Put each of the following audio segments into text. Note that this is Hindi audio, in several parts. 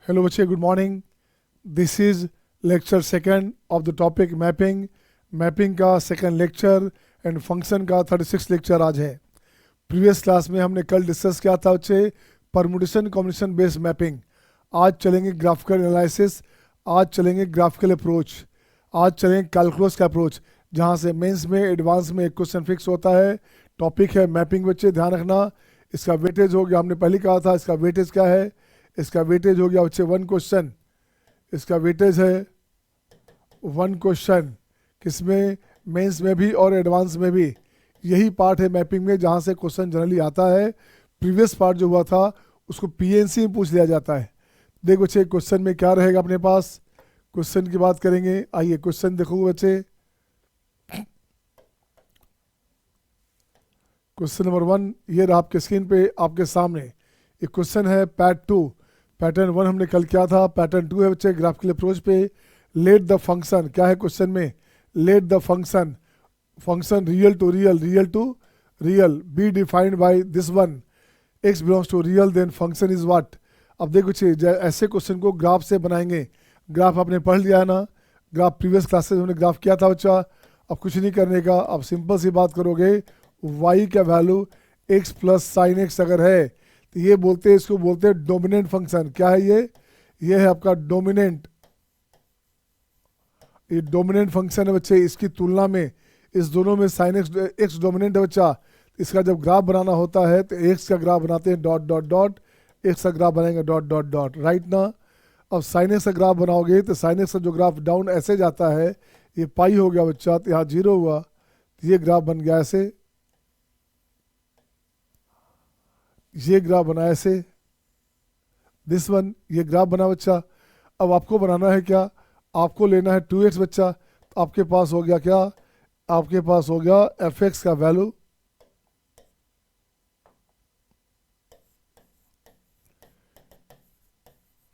हेलो बच्चे, good morning. This is lecture second of the topic mapping. Mapping का सेकंड लेक्चर एंड फंक्शन का 36 लेक्चर आज है। प्रीवियस क्लास में हमने कल डिस्कस किया था बच्चे परमुटेशन कॉम्बिनेशन बेस्ड मैपिंग। आज चलेंगे ग्राफिकल एनालिसिस, आज चलेंगे ग्राफिकल अप्रोच, आज चलेंगे कैलकुलस का अप्रोच, जहाँ से मेंस में एडवांस में एक क्वेश्चन फिक्स होता है। टॉपिक है मैपिंग। बच्चे ध्यान रखना, इसका वेटेज हो गया, हमने पहले कहा था इसका वेटेज क्या है। इसका वेटेज हो गया बच्चे 1 क्वेश्चन। इसका वेटेज है 1 क्वेश्चन, किसमें, मेंस में भी और एडवांस में भी। यही पार्ट है मैपिंग में जहाँ से क्वेश्चन जनरली आता है। प्रीवियस पार्ट जो हुआ था उसको पीएनसी में पूछ लिया जाता है। देख बच्चे क्वेश्चन में क्या रहेगा अपने पास, क्वेश्चन की बात करेंगे। आइए क्वेश्चन देखो बच्चे। क्वेश्चन नंबर 1 ये रहा आपके स्क्रीन पे आपके सामने। एक क्वेश्चन है पैट 2। पैटर्न 1 हमने कल किया था, पैटर्न 2 है बच्चे ग्राफिकल अप्रोच पे। लेट द फंक्शन, क्या है क्वेश्चन में, let the function, function real to real, real to real be defined by this one, x belongs to real, then function is what. अब देखो बच्चे ऐसे क्वेश्चन को ग्राफ से बनाएंगे। ग्राफ आपने पढ़ लिया है ना, ग्राफ प्रीवियस क्लासेज हमने ग्राफ किया था बच्चा। अब कुछ नहीं करने का, अब सिंपल सी बात करोगे, y का value x plus sine x अगर है तो ये बोलते हैं, इसको बोलते हैं डोमिनेंट फंक्शन। क्या है ये है आपका डोमिनेंट। ये डोमिनेंट फंक्शन है बच्चे। इसकी तुलना में इस दोनों में साइन एक्स डोमिनेंट है बच्चा। इसका जब ग्राफ बनाना होता है तो एक्स का ग्राफ बनाते हैं डॉट डॉट डॉट, एक्स का ग्राफ बनाएंगे डॉट डॉट डॉट, राइट ना। अब साइन एक्स का ग्राफ बनाओगे तो साइन एक्स का जो ग्राफ डाउन ऐसे जाता है, ये पाई हो गया बच्चा, तो यहाँ 0 हुआ, तो ये ग्राफ बन गया ऐसे, ये ग्राफ बना ऐसे, दिस वन, ये ग्राफ बना बच्चा। अब आपको बनाना है क्या, आपको लेना है 2x बच्चा। तो आपके पास हो गया क्या, आपके पास हो गया fx का value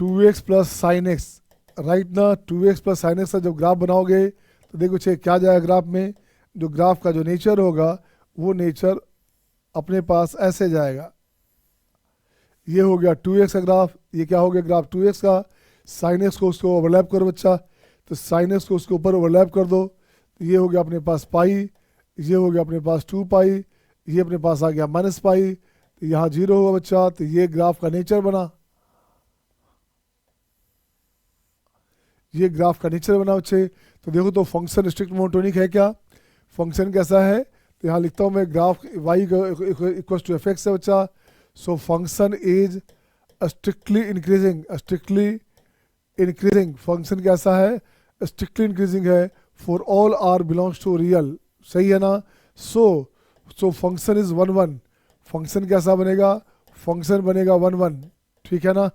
two x plus sine x, right ना। 2x प्लस साइन एक्स का जब ग्राफ बनाओगे तो देखो छे क्या जाएगा ग्राफ में, जो ग्राफ का जो नेचर होगा वो नेचर अपने पास ऐसे जाएगा। ये हो गया 2x का ग्राफ, ये क्या हो गया ग्राफ 2x का। साइन एक्स को उसको ओवरलैप करो बच्चा, तो साइन एक्स को उसके ऊपर ओवरलैप कर दो, तो ये हो गया अपने पास पाई, ये हो गया अपने पास 2 पाई, ये अपने पास आ गया माइनस पाई, तो यहाँ 0 हुआ बच्चा। तो ये ग्राफ का नेचर बना, ये ग्राफ का नेचर बना बच्चे। तो देखो तो फंक्शन स्ट्रिक्ट मोनोटोनिक है क्या, फंक्शन कैसा है, तो यहाँ लिखता हूँ मैं graph y equal to f x है बच्चा। So function is strictly increasing, strictly increasing. Function कैसा है, स्ट्रिक्टली इंक्रीजिंग है for all r belongs to real, सही है ना। सो फंक्शन इज 1 1, फंक्शन कैसा बनेगा, फंक्शन बनेगा 1 1, ठीक है ना।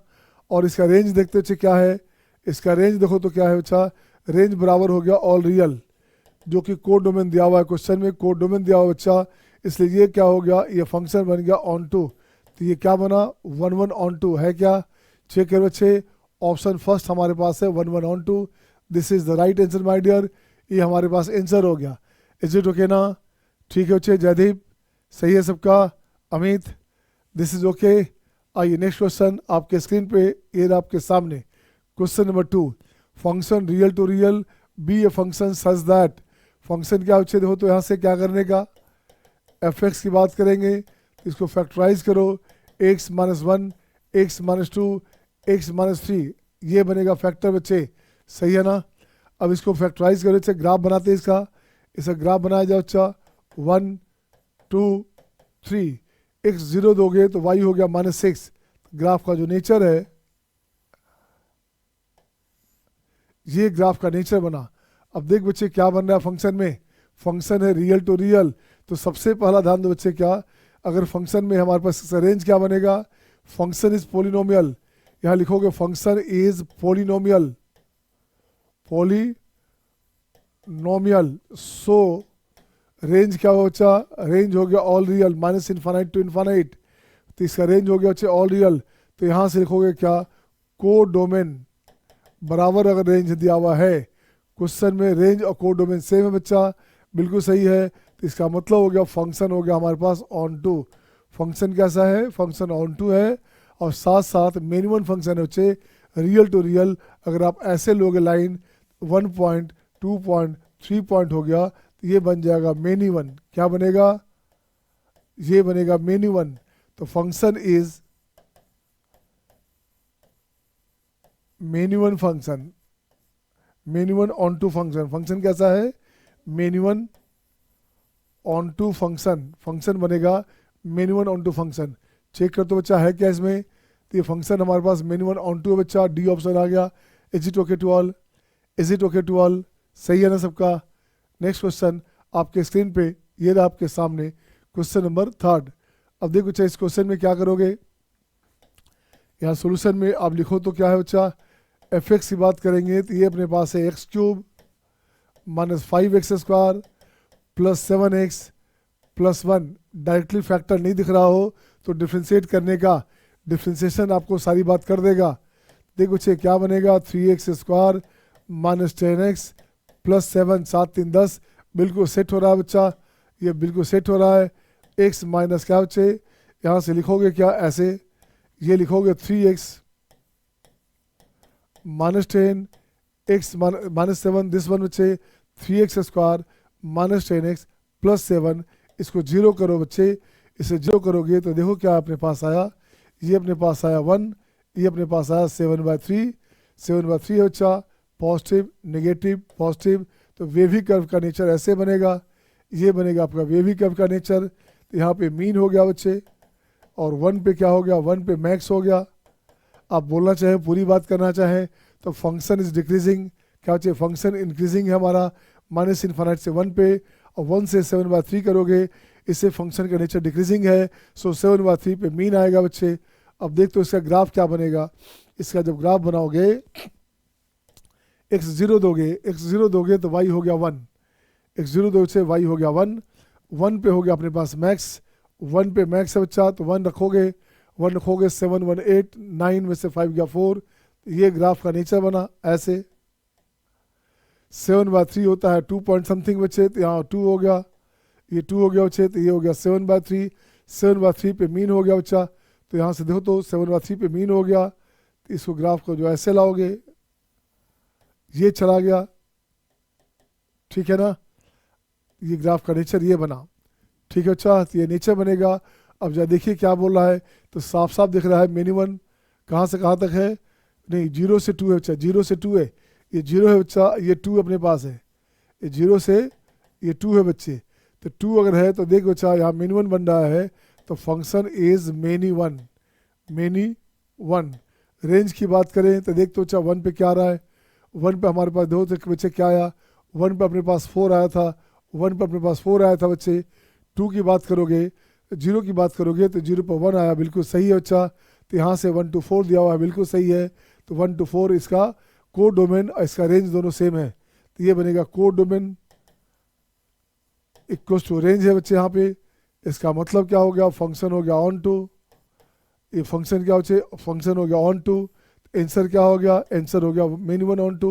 और इसका रेंज देखते बच्चे क्या है, इसका रेंज देखो तो क्या है बच्चा, रेंज बराबर हो गया ऑल रियल, जो कि कोड डोमेन दिया हुआ है क्वेश्चन में, कोड डोमेन दिया हुआ बच्चा। इसलिए ये क्या हो गया, ये फंक्शन बन गया ऑन टू, तो ये क्या बना 1 1 ऑन टू है क्या। चेक करो बच्चे, ऑप्शन फर्स्ट हमारे पास है 1 1 onto, this is the right answer my dear. ये हमारे पास आंसर हो गया। इज इट ओके ना, ठीक है बच्चे। जयदीप सही है सबका, अमित दिस इज ओके। आइए नेक्स्ट क्वेश्चन आपके स्क्रीन पे, ये रहा आपके सामने क्वेश्चन number 2। Function real to real be a function such that, function क्या बच्चे देखो तो यहाँ से क्या करने का, एफ एक्स की बात करेंगे, इसको फैक्टराइज करो, x minus 1, x minus 2, x minus 3, ये बनेगा फैक्टर बच्चे, सही है ना। अब इसको फैक्टराइज करो, इससे ग्राफ बनाते हैं इसका ग्राफ बनाया जाए बच्चा 1 2 3, x 0 दोगे तो y हो गया -6। ग्राफ का जो नेचर है, ये ग्राफ का नेचर बना। अब देख बच्चे क्या बन रहा है फंक्शन में, फंक्शन है रियल टू रियल। तो सबसे पहला ध्यान दो बच्चे, क्या अगर फंक्शन में हमारे पास रेंज क्या बनेगा, फंक्शन इज पोलिनोमियल, यहाँ लिखोगे function is polynomial, polynomial. So range क्या हो बच्चा, रेंज हो गया all real minus infinite to infinite, तो इसका रेंज हो गया बच्चे ऑल रियल। तो यहाँ से लिखोगे क्या, को डोमेन बराबर अगर रेंज दिया हुआ है, क्वेश्चन में रेंज और कोड डोमेन सेम है बच्चा, बिल्कुल सही है। तो इसका मतलब हो गया फंक्शन हो गया हमारे पास ऑन टू, फंक्शन कैसा है, फंक्शन ऑन टू है। और साथ साथ मिनिमम फंक्शन है बच्चे रियल टू रियल अगर आप ऐसे लोगे लाइन 1 पॉइंट 2 पॉइंट 3 पॉइंट हो गया तो ये बन जाएगा मेनी वन। क्या बनेगा? ये बनेगा मेनी वन। तो function is many one function, many one onto function. Function कैसा है? Many one onto function, function बनेगा many one onto function. Check कर तो बच्चा है क्या इसमें? तो ये फंक्शन हमारे पास मेनी वन ऑन टू है बच्चा, डी ऑप्शन आ गया। Is it okay to all? Is it okay to all? सही है ना सबका? नेक्स्ट क्वेश्चन आपके स्क्रीन पे ये रहा आपके सामने, क्वेश्चन नंबर 3। अब देखो बच्चा इस क्वेश्चन में क्या करोगे, यहाँ सोल्यूशन में आप लिखो तो क्या है बच्चा, एफ एक्स की बात करेंगे तो ये अपने पास है x cube minus 5x² plus 7x plus 1। Directly factor नहीं दिख रहा हो तो डिफ्रेंशिएट करने का डिफ्रेंशिएशन आपको सारी बात कर देगा। देखो बच्चे क्या बनेगा, 3x² माइनस 10x प्लस 7, 7 3 10। बिल्कुल सेट हो रहा है बच्चा, ये बिल्कुल सेट हो रहा है। x माइनस क्या बच्चे, यहाँ से लिखोगे क्या ऐसे, ये लिखोगे 3x minus 10 x minus 7, this one बच्चे 3x² माइनस 10x प्लस 7। इसको जीरो करो बच्चे, इसे जीरो करोगे तो देखो क्या अपने पास आया, ये अपने पास आया 1, ये अपने पास आया 7/3। 7/3 है बच्चा, पॉजिटिव नेगेटिव पॉजिटिव। तो वेवी कर्व का नेचर ऐसे बनेगा, ये बनेगा आपका वेवी कर्व का नेचर। तो यहाँ पे मीन हो गया बच्चे, और 1 पे क्या हो गया, 1 पे मैक्स हो गया। आप बोलना चाहें पूरी बात करना चाहें तो फंक्शन इज डिक्रीजिंग, क्या चाहिए, फंक्शन इंक्रीजिंग है हमारा माइनस इन्फाइनाइट से 1 पे, और 1 से 7/3 करोगे इससे फंक्शन का नेचर डिक्रीजिंग है। सो 7/3 पे मीन आएगा बच्चे। अब देख तो इसका ग्राफ क्या बनेगा, इसका जब ग्राफ बनाओगे x0 दोगे तो y हो गया 1, x0 दो से y हो गया 1, 1 पे हो गया अपने पास मैक्स, 1 पे मैक्स है बच्चा तो 1 रखोगे, 7 1 8 9 में से 5 गया 4। ये ग्राफ का नेचर बना ऐसे। 7/3 होता है 2 पॉइंट समथिंग बच्चे, तो यहाँ 2 हो गया, ये 2 हो गया बच्चे, तो ये हो गया 7/3। 7/3 पे मीन हो गया बच्चा, तो यहाँ से देखो तो 7/3 पे मीन हो गया। तो इसको ग्राफ को जो ऐसे लाओगे, ये चला गया, ठीक है ना, ये ग्राफ का नेचर ये बना, ठीक है बच्चा, तो ये नेचर बनेगा। अब जरा देखिए क्या बोल रहा है, तो साफ साफ दिख रहा है मेनी वन कहाँ से कहाँ तक है, नहीं 0 से 2 है बच्चा, 0 से 2 है, ये 0 है बच्चा, ये 2 अपने पास है, ये 0 से ये 2 है बच्चे। तो 2 अगर है तो देख बच्चा यहाँ मेनी वन बन रहा है, तो function is many one, many one. Range की बात करें तो देख तो बच्चा 1 पे क्या आ रहा है, 1 पे हमारे पास दो तो बच्चे क्या आया, 1 पे अपने पास 4 आया था, 1 पे अपने पास 4 आया था बच्चे। 2 की बात करोगे, 0 की बात करोगे तो 0 पर 1 आया, बिल्कुल सही है बच्चा। तो यहाँ से 1 to 4 दिया हुआ है, बिल्कुल सही है। तो 1 to 4 इसका कोड डोमेन और इसका रेंज दोनों सेम है, तो ये बनेगा codomain equal to range है बच्चे यहाँ पे। इसका मतलब क्या हो गया, फंक्शन हो गया ऑन टू, ये फंक्शन क्या बच्चे, फंक्शन हो गया ऑन टू। आंसर क्या हो गया, आंसर हो गया मेनी वन ऑन टू।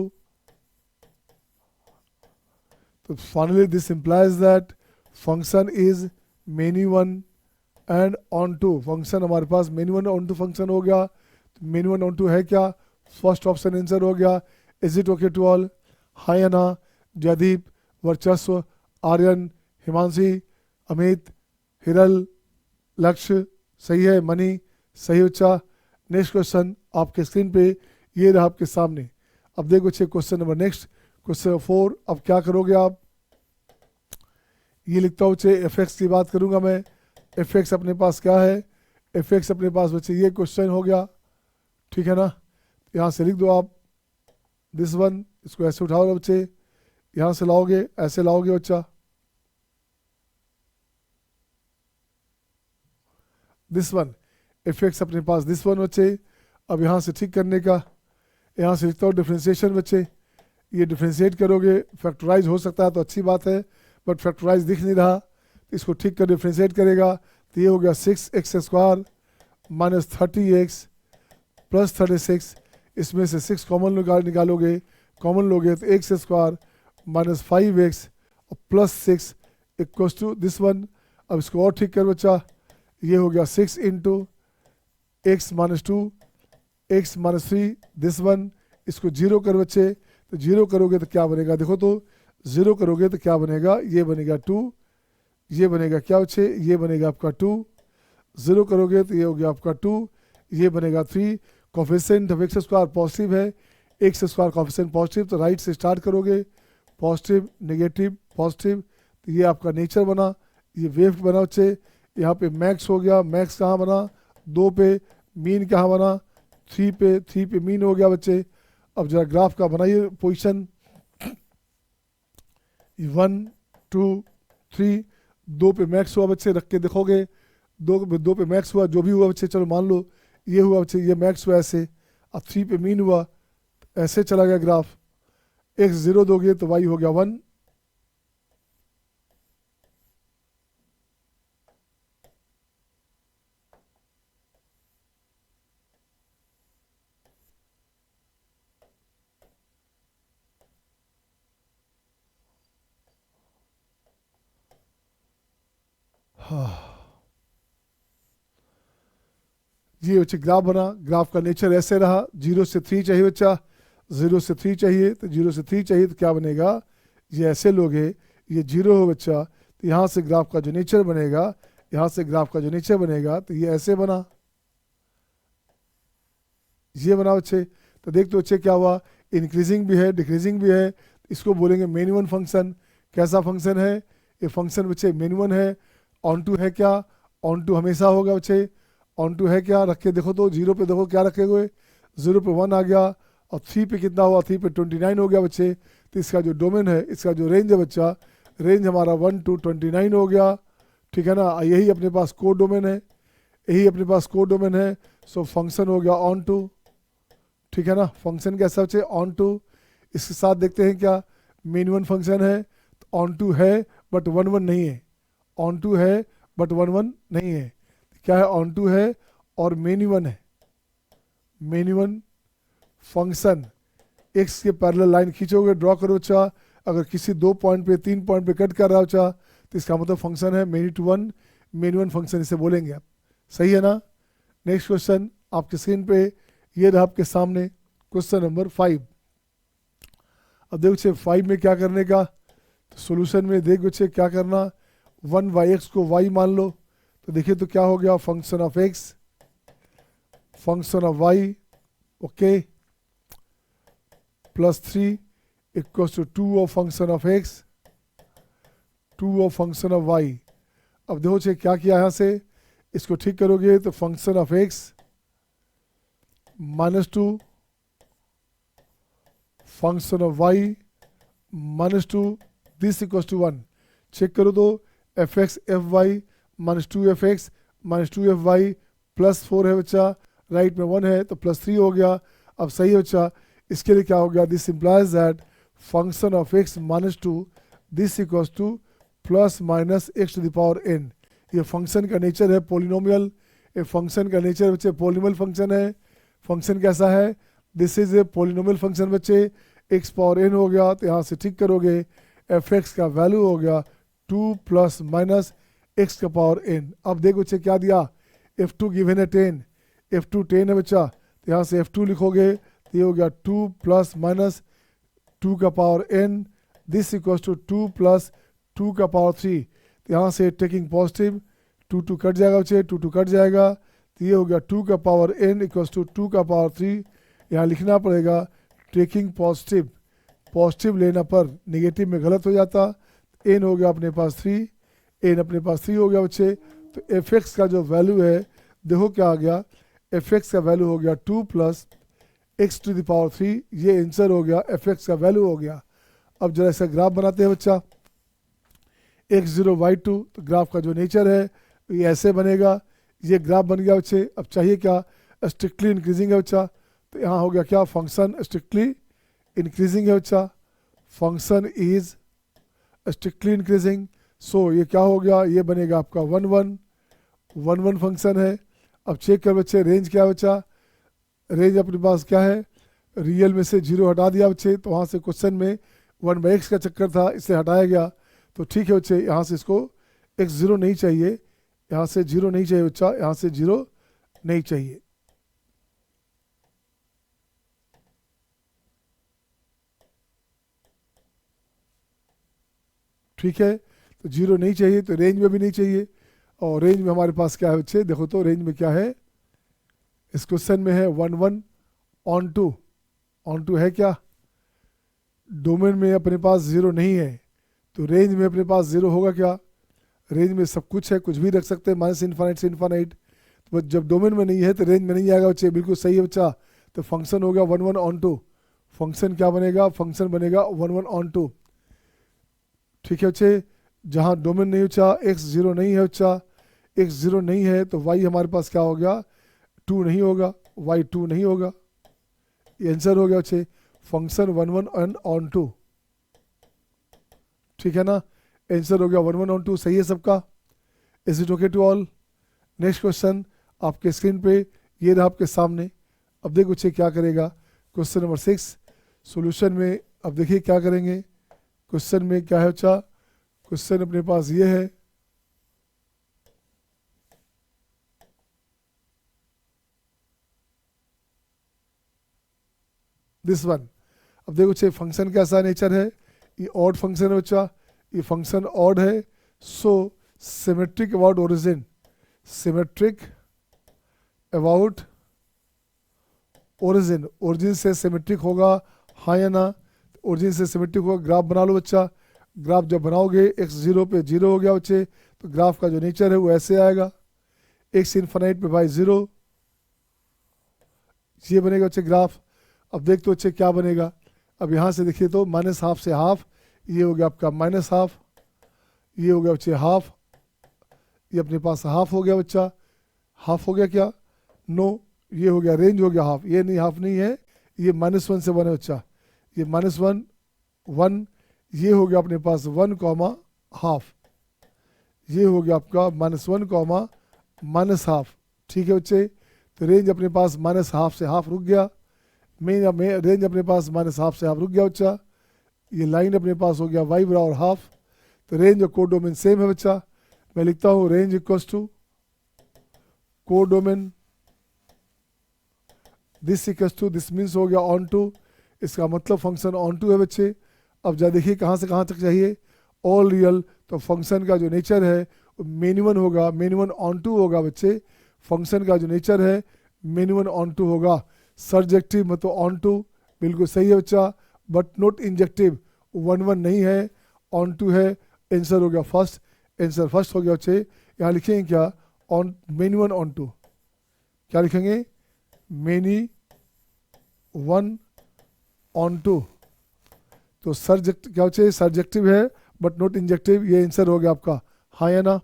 तो finally this implies that function is many one and onto. Function हमारे पास many one onto function हो गया। तो मेनी वन ऑन टू है क्या, फर्स्ट ऑप्शन आंसर हो गया। Is it okay to all? Hi Ana, Jaideep, वर्चस्व, आर्यन, हिमांशी, अमित, हिरल, लक्ष्य, सही है, मनी, सही बच्चा। नेक्स्ट क्वेश्चन आपके स्क्रीन पे ये रहा आपके सामने। अब देखो बच्चे question number next, question number 4। अब क्या करोगे आप, ये लिखता हूँ बच्चे एफ एक्स की बात करूंगा मैं। एफ एक्स अपने पास क्या है, एफ एक्स अपने पास बच्चे ये क्वेश्चन हो गया, ठीक है ना। यहाँ से लिख दो आप दिस वन, इसको ऐसे उठाओगे बच्चे, यहाँ से लाओगे ऐसे लाओगे बच्चा, दिस वन एफ एक्स अपने पास दिस वन बच्चे। अब यहाँ से ठीक करने का, यहाँ से लिखता हूँ डिफ्रेंशिएशन बच्चे, ये डिफ्रेंशिएट करोगे, फैक्टराइज हो सकता है तो अच्छी बात है, बट फैक्टराइज दिख नहीं रहा, तो इसको ठीक कर डिफ्रेंशिएट करेगा। तो ये हो गया 6x² माइनस 30x प्लस 36। इसमें से 6 कॉमन निकालोगे, कॉमन लोगे तो x² माइनस 5x और plus 6 equal to this one. अब इसको और ठीक कर बच्चा, ये हो गया 6 into x minus 2 x minus 3 this one, इसको जीरो कर बच्चे, तो जीरो करोगे तो क्या बनेगा, देखो तो जीरो करोगे तो क्या बनेगा, ये बनेगा 2, ये बनेगा क्या बच्चे, ये बनेगा आपका 2, जीरो करोगे तो ये हो गया आपका 2, ये बनेगा 3। Coefficient of x square positive है, एक्स स्क्वायर कोफिशिएंट पॉजिटिव, तो राइट से स्टार्ट करोगे, पॉजिटिव नेगेटिव पॉजिटिव, तो ये आपका नेचर बना, ये वेव बना बच्चे। यहाँ पे मैक्स हो गया, मैक्स कहाँ बना 2 पे, मीन कहाँ बना 3 पे मीन हो गया बच्चे। अब जरा ग्राफ का बनाइए पोजीशन, 1 2 3, 2 पे मैक्स हुआ बच्चे, रख के देखोगे 2 पे मैक्स हुआ, जो भी हुआ बच्चे, चलो मान लो ये हुआ बच्चे, ये मैक्स हुआ ऐसे, अब 3 पे मीन हुआ, ऐसे चला गया ग्राफ, x 0 दोगे तो y हो गया 1, ये बच्चे ग्राफ बना, ग्राफ का नेचर ऐसे रहा, 0 से 3 चाहिए बच्चा, 0 से 3 चाहिए, तो 0 से 3 चाहिए तो क्या बनेगा, ये ऐसे लोगे, ये 0 हो बच्चा, तो यहाँ से ग्राफ का जो नेचर बनेगा, यहाँ से ग्राफ का जो नेचर बनेगा, तो ये ऐसे बना, ये बना बच्चे। तो देख तो बच्चे क्या हुआ, इंक्रीजिंग भी है डिक्रीजिंग भी है, इसको बोलेंगे मेन वन फंक्शन। कैसा फंक्शन है ये फंक्शन बच्चे, मेन वन है। ऑन टू है क्या, ऑन टू हमेशा होगा बच्चे, ऑन टू है क्या, रख के देखो तो 0 पे देखो क्या रखे हुए, 0 पे 1 आ गया, और 3 पे कितना हुआ, 3 पे 29 हो गया बच्चे। तो इसका जो डोमेन है, इसका जो रेंज है बच्चा, रेंज हमारा 1 to 29 हो गया, ठीक है ना। यही अपने पास कोड डोमेन है, यही अपने पास कोड डोमेन है। सो फंक्शन हो गया ऑन टू, ठीक है ना। फंक्शन कैसा बच्चे, ऑन टू। इसके साथ देखते हैं क्या, मेन वन फंक्शन है, ऑन टू है बट 1 1 नहीं है, ऑन टू है बट 1 1 नहीं है, क्या है, ऑन टू है और मेन वन है। मेन वन फंक्शन एक्स के पैरेलल लाइन खींचोगे, ड्रॉ करो बच्चा, अगर किसी 2 पॉइंट पे 3 पॉइंट पे कट कर रहा बच्चा, तो इसका मतलब फंक्शन है many to one, many one function इसे बोलेंगे आप, सही है ना। नेक्स्ट क्वेश्चन आपके स्क्रीन पे ये रहा आपके सामने, क्वेश्चन नंबर 5। अब देखो बच्चे 5 में क्या करने का, तो सोल्यूशन में देख बच्चे क्या करना, 1/x को y मान लो, तो देखिए तो क्या हो गया, function of x function of y, okay, plus 3 equals to 2 of function of x, 2 of function of y। अब देखो बच्चे क्या किया, यहाँ से इसको ठीक करोगे तो function of x -2 function of y -2 this equals to 1। Check करो तो fx fy -2fx -2fy +4 है बच्चा, राइट में 1 है तो +3 हो गया। अब सही है बच्चा, इसके लिए क्या हो गया, this implies that function of x -2 this equals to ±x⁴n। ये फंक्शन का नेचर है पोलिनोमियल, ये फंक्शन का नेचर बच्चे पोलिनोमियल फंक्शन है। फंक्शन कैसा है, this is a polynomial function बच्चे, x⁴n हो गया, तो यहाँ से ठीक करोगे fx का वैल्यू हो गया 2 ± x⁴n। अब देखो बच्चे क्या दिया, f2 गिवन है 10, f2 10 है बच्चा, तो यहाँ से f2 लिखोगे तो ये हो गया 2 ± 2⁴n दिस इक्वल्स टू 2 + 2⁴3। तो यहाँ से टेकिंग पॉजिटिव 2 कट जाएगा बच्चे, 2 कट जाएगा, तो ये हो गया 2⁴n इक्वल्स टू 2⁴3। यहाँ लिखना पड़ेगा टेकिंग पॉजिटिव, पॉजिटिव लेना पर नेगेटिव में गलत हो जाता, n हो गया अपने पास 3, n अपने पास 3 हो गया बच्चे। तो fx का जो वैल्यू है देखो क्या आ गया, fx का वैल्यू हो गया 2 + x⁴, ये आंसर हो गया, fx का वैल्यू हो गया। अब जरा ऐसा ग्राफ बनाते हैं बच्चा, x0 y2, तो ग्राफ का जो नेचर है ये ऐसे बनेगा, ये ग्राफ बन गया बच्चे। अब चाहिए क्या, स्ट्रिक्टली इंक्रीजिंग है बच्चा, तो यहाँ हो गया क्या, फंक्शन स्ट्रिक्टली इंक्रीजिंग है बच्चा, फंक्शन इज स्ट्रिक्टली इंक्रीजिंग। सो ये क्या हो गया, ये बनेगा आपका 1 1 1 1 फंक्शन है। अब चेक कर बच्चे रेंज क्या है बच्चा, रेंज अपने पास क्या है, रियल में से 0 हटा दिया बच्चे, तो वहाँ से क्वेश्चन में 1/x का चक्कर था इसलिए हटाया गया, तो ठीक है बच्चे। यहाँ से इसको x0 नहीं चाहिए, यहाँ से 0 नहीं चाहिए बच्चा, यहाँ से 0 नहीं चाहिए। ठीक है, तो 0 नहीं चाहिए, तो रेंज में भी नहीं चाहिए। और रेंज में हमारे पास क्या है बच्चे, देखो तो रेंज में क्या है, इस क्वेश्चन में है 1 1 ऑन टू है क्या, डोमेन में अपने पास 0 नहीं है, तो रेंज में अपने पास 0 होगा क्या, रेंज में सब कुछ है, कुछ भी रख सकते हैं माइनस इन्फाइनाइट से इन्फाइनाइट। तो जब डोमेन में नहीं है तो रेंज में नहीं आएगा बच्चे, बिल्कुल सही है बच्चा। तो फंक्शन हो गया 1 1 ऑन टू, फंक्शन क्या बनेगा, फंक्शन बनेगा 1 1 ऑन टू। ठीक है बच्चे, जहाँ डोमेन नहीं बच्चा, x 0 नहीं है बच्चा, x 0 नहीं है तो y हमारे पास क्या हो गया, 2 नहीं होगा, y 2 नहीं होगा। ये आंसर हो गया बच्चे, फंक्शन 1 1 एंड ऑन टू। ठीक है ना, आंसर हो गया 1 1 ऑन टू, सही है सबका। Is it okay to all. Next question आपके स्क्रीन पे ये रहा आपके सामने। अब देखो बच्चे क्या करेगा, क्वेश्चन नंबर 6 सॉल्यूशन में। अब देखिए क्या करेंगे, क्वेश्चन में क्या है बच्चा, क्वेश्चन अपने पास ये है, दिस वन। अब देखो बच्चे फंक्शन कैसा नेचर है, ये ऑड फंक्शन है बच्चा, ये फंक्शन ऑड है, so symmetric about origin, symmetric about origin, origin से सिमेट्रिक होगा, हाँ या ना, ओरिजिन से सिमेट्रिक होगा। ग्राफ बना लो बच्चा, ग्राफ जब बनाओगे x 0 पे 0 हो गया बच्चे, तो ग्राफ का जो नेचर है वो ऐसे आएगा, x इन्फिनाइट पे बाई 0, ये बनेगा बच्चे ग्राफ। अब देख तो बच्चे क्या बनेगा, अब यहाँ से देखिए तो माइनस हाफ से हाफ, ये हो गया आपका माइनस हाफ, ये हो गया बच्चे हाफ, ये अपने पास हाफ हो गया बच्चा, हाफ हो गया क्या, नो, ये हो गया रेंज हो गया हाफ, ये नहीं हाफ नहीं है, ये -1 से 1 है बच्चा, ये -1 1, ये हो गया अपने पास 1 कॉमा हाफ, ये हो गया आपका -1 कॉमा माइनस हाफ। ठीक है बच्चे, तो रेंज अपने पास माइनस हाफ से हाफ रुक गया, में रेंज अपने पास माइनस हाफ से हाफ रुक गया बच्चा, ये लाइन अपने पास हो गया y बराबर हाफ, तो रेंज और कोडोमेन सेम है बच्चा। मैं लिखता हूँ range equals to codomain, this equals to, this means हो गया ऑन टू, इसका मतलब फंक्शन ऑन टू है बच्चे। अब जा देखिए कहाँ से कहाँ तक चाहिए, ऑल रियल, तो फंक्शन का जो नेचर है मेन1 होगा, मेन1 ऑन टू होगा बच्चे, फंक्शन का जो नेचर है मेन1 ऑन टू होगा। सर्जेक्टिव मतलब ऑन टू, बिल्कुल सही है बच्चा, बट नॉट इंजेक्टिव, 1 1 नहीं है, ऑन टू है, आंसर हो गया फर्स्ट, आंसर फर्स्ट हो गया बच्चे। यहाँ लिखेंगे क्या, ऑन मेन1 ऑन टू, क्या लिखेंगे, मेनी 1 ऑन टू, तो सर्जेक्ट क्या बच्चे, सर्जेक्टिव है बट नॉट इंजेक्टिव, ये आंसर हो गया आपका, हाँ या ना।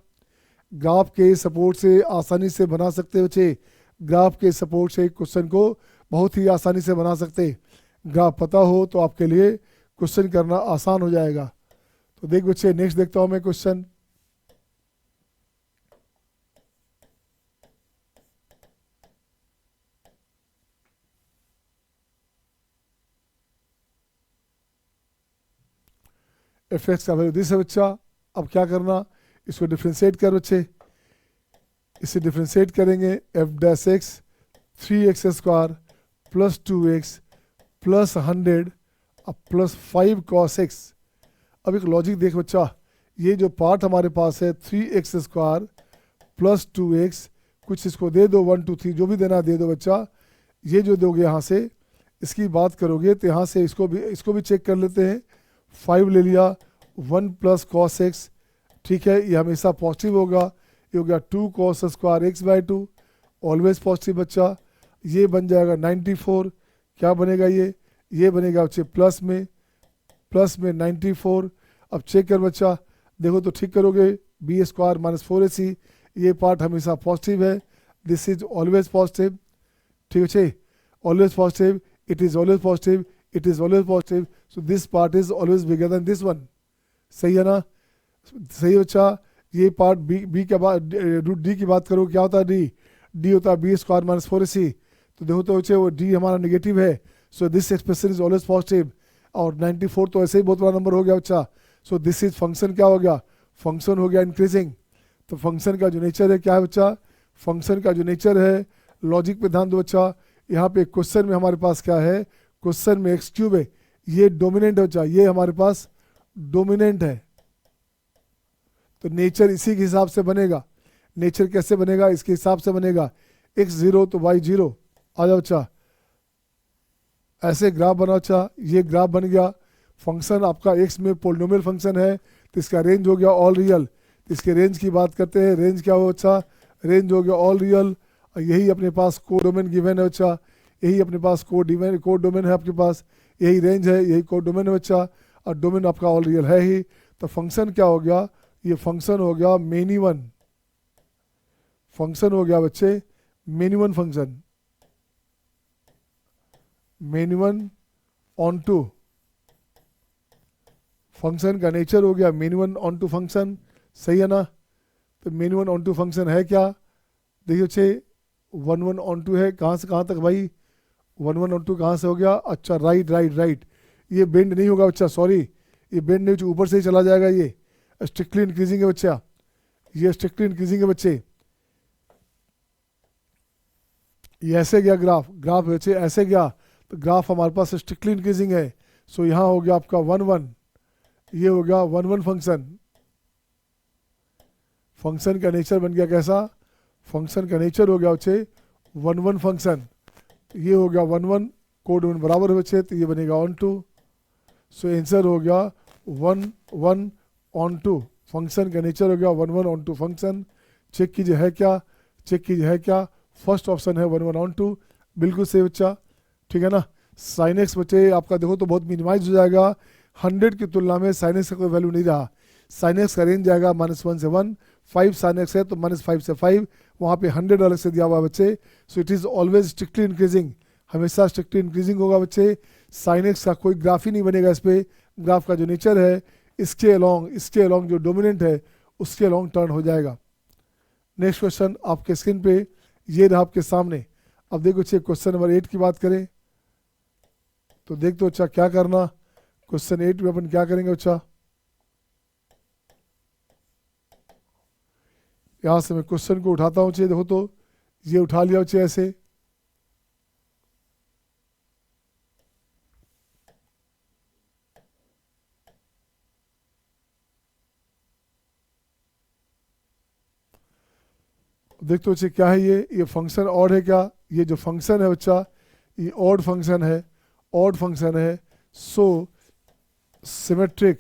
ग्राफ के सपोर्ट से आसानी से बना सकते हो बच्चे, ग्राफ के सपोर्ट से क्वेश्चन को बहुत ही आसानी से बना सकते, ग्राफ पता हो तो आपके लिए क्वेश्चन करना आसान हो जाएगा। तो देख बच्चे नेक्स्ट देखता हूं मैं क्वेश्चन, एफ एक्स का वैल्यू दिस है बच्चा। अब क्या करना, इसको डिफ्रेंशिएट कर बच्चे, इसे डिफ्रेंशिएट करेंगे, F dash x 3x square plus 2x plus 100 अब प्लस 5 cos x। अब एक लॉजिक देख बच्चा, ये जो पार्ट हमारे पास है 3x स्क्वायर प्लस 2x, कुछ इसको दे दो 1 2 3 जो भी देना दे दो बच्चा, ये जो दोगे यहाँ से इसकी बात करोगे तो यहाँ से इसको भी चेक कर लेते हैं, 5 ले लिया, 1 प्लस cos x, ठीक है, ये हमेशा पॉजिटिव होगा, ये हो गया 2 cos square x by 2, always positive बच्चा। ये बन जाएगा 94, क्या बनेगा ये बनेगा बच्चे प्लस में 94। अब चेक कर बच्चा, देखो तो ठीक करोगे, बी स्क्वायर माइनस 4ac, ये पार्ट हमेशा पॉजिटिव है, दिस इज ऑलवेज पॉजिटिव, ठीक है, always positive, it is always positive, it is always positive, so this part is always bigger than this one, सही है ना, सही बच्चा। ये पार्ट बी के बाद रूट डी की बात करो, क्या होता है डी होता है बी स्क्वायर माइनस 4ac, तो देखो तो बच्चे वो डी हमारा नेगेटिव है, so this expression is always positive, और 94 तो ऐसे ही बहुत बड़ा नंबर हो गया बच्चा, सो दिस इज फंक्शन क्या हो गया, फंक्शन हो गया इंक्रीजिंग। तो फंक्शन का जो नेचर है क्या है बच्चा, फंक्शन का जो नेचर है, लॉजिक पे ध्यान दो बच्चा, यहाँ पे क्वेश्चन में हमारे पास क्या है, क्वेश्चन में x³ है, ये डोमिनेंट है बच्चा, ये हमारे पास डोमिनेंट है, तो नेचर इसी के हिसाब से बनेगा। नेचर कैसे बनेगा, इसके हिसाब से बनेगा। x0 तो y0 आ जाओ अच्छा, ऐसे ग्राफ बनाओ अच्छा, ये ग्राफ बन गया। फंक्शन आपका x में पोलिनोमियल फंक्शन है तो इसका रेंज हो गया ऑल रियल। तो इसके रेंज की बात करते हैं, रेंज क्या हो अच्छा, रेंज हो गया ऑल रियल। और यही अपने पास कोड डोमेन गिवन है अच्छा, यही अपने पास कोड डोमेन है आपके पास, यही रेंज है, यही कोड डोमेन है बच्चा, और डोमेन आपका ऑल रियल है ही। तो फंक्शन क्या हो गया, ये फंक्शन हो गया मेनी वन, फंक्शन हो गया बच्चे many one function, many one onto. Function का नेचर हो गया many one onto function, सही है ना। तो many one onto function है क्या, देखिए बच्चे 1 1 ऑन टू है, कहाँ से कहाँ तक भाई, 1 1 ऑन टू कहाँ से हो गया, अच्छा राइट राइट राइट, ये बेंड नहीं होगा बच्चा, सॉरी ये बेंड नहीं, ऊपर से ही चला जाएगा, ये स्ट्रिक्टली इंक्रीजिंग है बच्चा, ये स्ट्रिक्टली इंक्रीजिंग है बच्चे। ये ऐसे गया ग्राफ, ग्राफ बच्चे ऐसे गया, तो ग्राफ हमारे पास स्ट्रिक्टली इंक्रीजिंग है। सो यहाँ हो गया आपका 1 1, ये हो गया 1 1 फंक्शन। फंक्शन का नेचर बन गया कैसा, फंक्शन का नेचर हो गया बच्चे 1 1 फंक्शन, ये हो गया 1 1, कोड वन बराबर है बच्चे, तो ये बनेगा ऑन टू। सो आंसर हो गया 1 1 ऑन टू, फंक्शन का नेचर हो गया 1 1 ऑन टू फंक्शन। चेक कीजिए है क्या, चेक कीजिए है क्या, फर्स्ट ऑप्शन है 1 1 ऑन टू, बिल्कुल सही बच्चा, ठीक है ना। साइन एक्स बच्चे आपका देखो तो बहुत मिनिमाइज हो जाएगा, 100 की तुलना में साइन एक्स का कोई वैल्यू नहीं रहा। साइन एक्स का रेंज जाएगा -1 से 1, 5 साइन एक्स है तो -5 से 5, वहाँ पे 100 अलग से दिया हुआ है बच्चे। So it is always strictly increasing, हमेशा स्ट्रिक्टली इंक्रीजिंग होगा बच्चे। साइन एक्स का कोई ग्राफ ही नहीं बनेगा इस पर, ग्राफ का जो नेचर है इसके अलोंग जो डोमिनेंट है उसके अलोंग टर्न हो जाएगा। नेक्स्ट क्वेश्चन आपके स्क्रीन पे ये रहा आपके सामने। अब देखो बच्चे क्वेश्चन नंबर 8 की बात करें तो देख तो अच्छा क्या करना, क्वेश्चन 8 में अपन क्या करेंगे अच्छा, यहाँ से मैं क्वेश्चन को उठाता हूँ चाहिए, देखो तो ये उठा लिया चाहिए ऐसे, देख तो बच्चे क्या है ये फंक्शन ऑड है क्या, ये जो फंक्शन है बच्चा ये ऑड फंक्शन है, ऑड फंक्शन है। So symmetric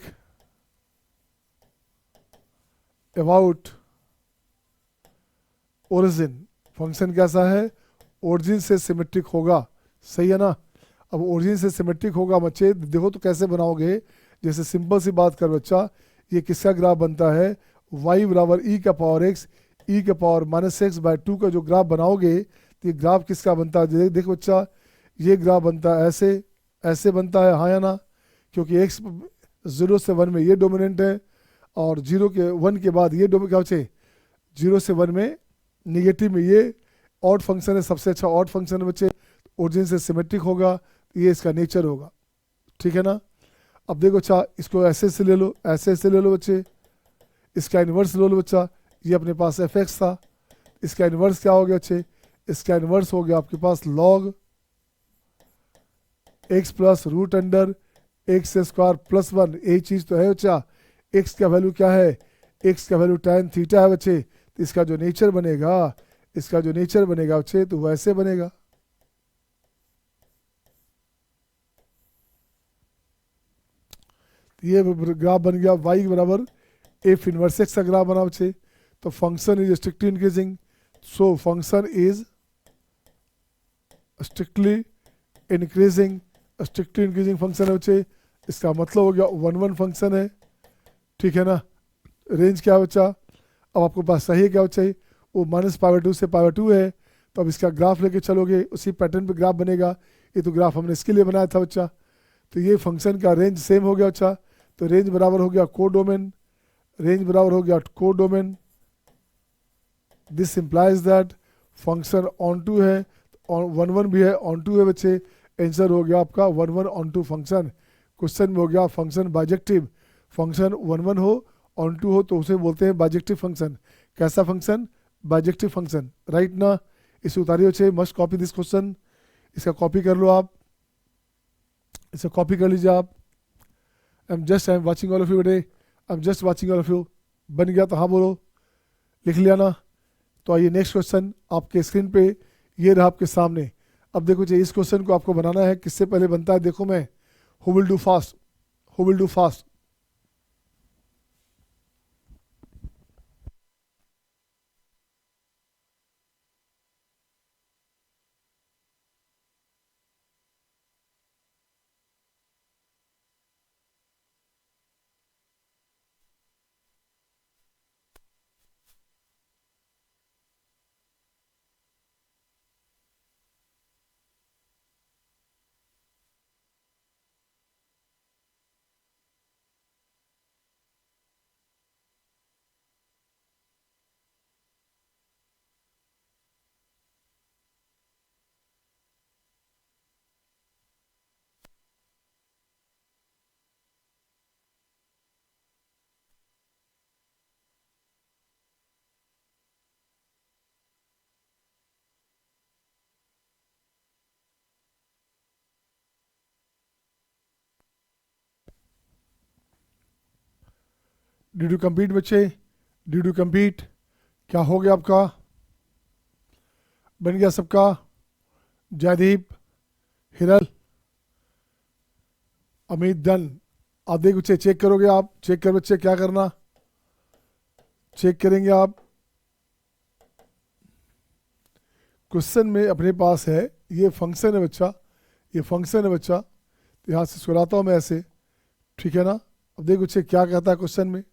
about origin, function कैसा है, ओरिजिन से सिमेट्रिक होगा, सही है ना। अब ओरिजिन से सिमेट्रिक होगा बच्चे, देखो तो कैसे बनाओगे, जैसे सिंपल सी बात कर बच्चा, ये किसका ग्राफ बनता है, y बराबर e का पावर x, e का पावर -x/2 का जो ग्राफ बनाओगे तो ये ग्राफ किसका बनता है, देखो बच्चा ये ग्राफ बनता है ऐसे, ऐसे बनता है हाँ या ना, क्योंकि x 0 से 1 में ये डोमिनेंट है और 0 के 1 के बाद ये क्या बच्चे 0 से 1 में निगेटिव में ये ऑड फंक्शन है, सबसे अच्छा ऑड फंक्शन है बच्चे, ओरिजिन से सिमेट्रिक होगा, ये इसका नेचर होगा, ठीक है ना। अब देखो अच्छा इसको ऐसे से ले लो, ऐसे से ले लो बच्चे, इसका इन्वर्स ले लो बच्चा, ये अपने पास एफ एक्स था, इसका इन्वर्स क्या हो गया बच्चे, इसका इन्वर्स हो गया आपके पास log x plus root under x square plus 1, यही चीज़ तो है बच्चा। एक्स का वैल्यू क्या है, एक्स का वैल्यू tan थीटा है बच्चे, तो इसका जो नेचर बनेगा, इसका जो नेचर बनेगा बच्चे तो वैसे बनेगा, ये ग्राफ बन गया y बराबर एफ इनवर्स एक्स का ग्राफ बना बच्चे। तो function is strictly increasing, so function is strictly increasing, strictly increasing function है बच्चे, इसका मतलब हो गया 1 1 फंक्शन है, ठीक है ना। रेंज क्या है बच्चा, अब आपको पास सही है क्या बच्चा, वो -π/2 से π/2 है, तो अब इसका ग्राफ लेके चलोगे उसी पैटर्न पे ग्राफ बनेगा, ये तो ग्राफ हमने इसके लिए बनाया था बच्चा। तो ये फंक्शन का रेंज सेम हो गया बच्चा, तो रेंज बराबर हो गया कोडोमेन, रेंज बराबर हो गया codomain. This implies that function onto है, 1 1 भी है, ऑन टू है बच्चे, आंसर हो गया आपका 1 1 ऑन टू फंक्शन। क्वेश्चन में हो गया फंक्शन बाइजेक्टिव, फंक्शन 1 1 हो ऑन टू हो तो उसे बोलते हैं बाइजेक्टिव फंक्शन। कैसा फंक्शन, बाइजेक्टिव फंक्शन, राइट ना। इसे उतारिए बच्चे, मस्ट कॉपी दिस क्वेश्चन, इसका कॉपी कर लो आप, इसे कॉपी कर लीजिए आप। I am watching all of you today, I am just watching all of you. बन गया तो हाँ बोलो, लिख लिया ना। तो आइए नेक्स्ट क्वेश्चन आपके स्क्रीन पे ये रहा आपके सामने। अब देखो जी, इस क्वेश्चन को आपको बनाना है, किससे पहले बनता है देखो मैं, who will do fast, who will do fast. Did you complete बच्चे, डिड यू कंप्लीट? क्या हो गया आपका, बन गया सबका? जयदीप, हिरल, अमित, डन। आप देख बच्चे, चेक करोगे आप, चेक कर बच्चे, क्या करना, चेक करेंगे आप। क्वेश्चन में अपने पास है, ये फंक्शन है बच्चा, ये फंक्शन है बच्चा, तो यहाँ से सुलाता हूँ मैं ऐसे, ठीक है ना। अब देखो बच्चे क्या कहता है क्वेश्चन में।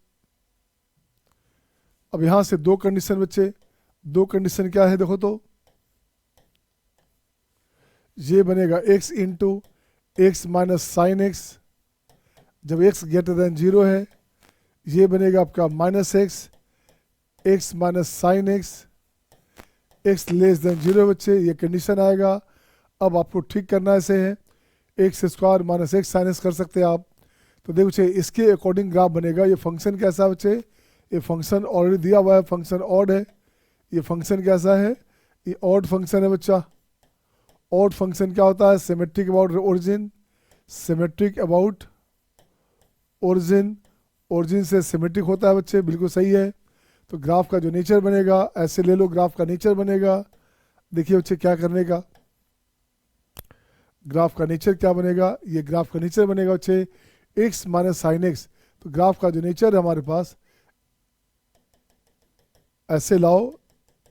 अब यहाँ से दो कंडीशन बच्चे, दो कंडीशन क्या है देखो तो, ये बनेगा x into x minus sine x, जब x ग्रेटर देन 0 है। ये बनेगा आपका minus x minus sine x less than 0 बच्चे, ये कंडीशन आएगा। अब आपको ठीक करना ऐसे है, x square minus x sine x कर सकते हैं आप। तो देखो बच्चे, इसके अकॉर्डिंग ग्राफ बनेगा। ये फंक्शन कैसा है बच्चे, ये फंक्शन ऑलरेडी दिया हुआ है, फंक्शन ऑड है। ये फंक्शन कैसा है, ये ऑड फंक्शन है बच्चा। ऑड फंक्शन क्या होता है, symmetric about origin, symmetric about origin, origin से सिमेट्रिक होता है बच्चे, बिल्कुल सही है। तो ग्राफ का जो नेचर बनेगा, ऐसे ले लो, ग्राफ का नेचर बनेगा। देखिए बच्चे क्या करने का, ग्राफ का नेचर क्या बनेगा, ये ग्राफ का नेचर बनेगा बच्चे एक्स माइनस साइन एक्स। तो ग्राफ का जो नेचर है हमारे पास, ऐसे लाओ,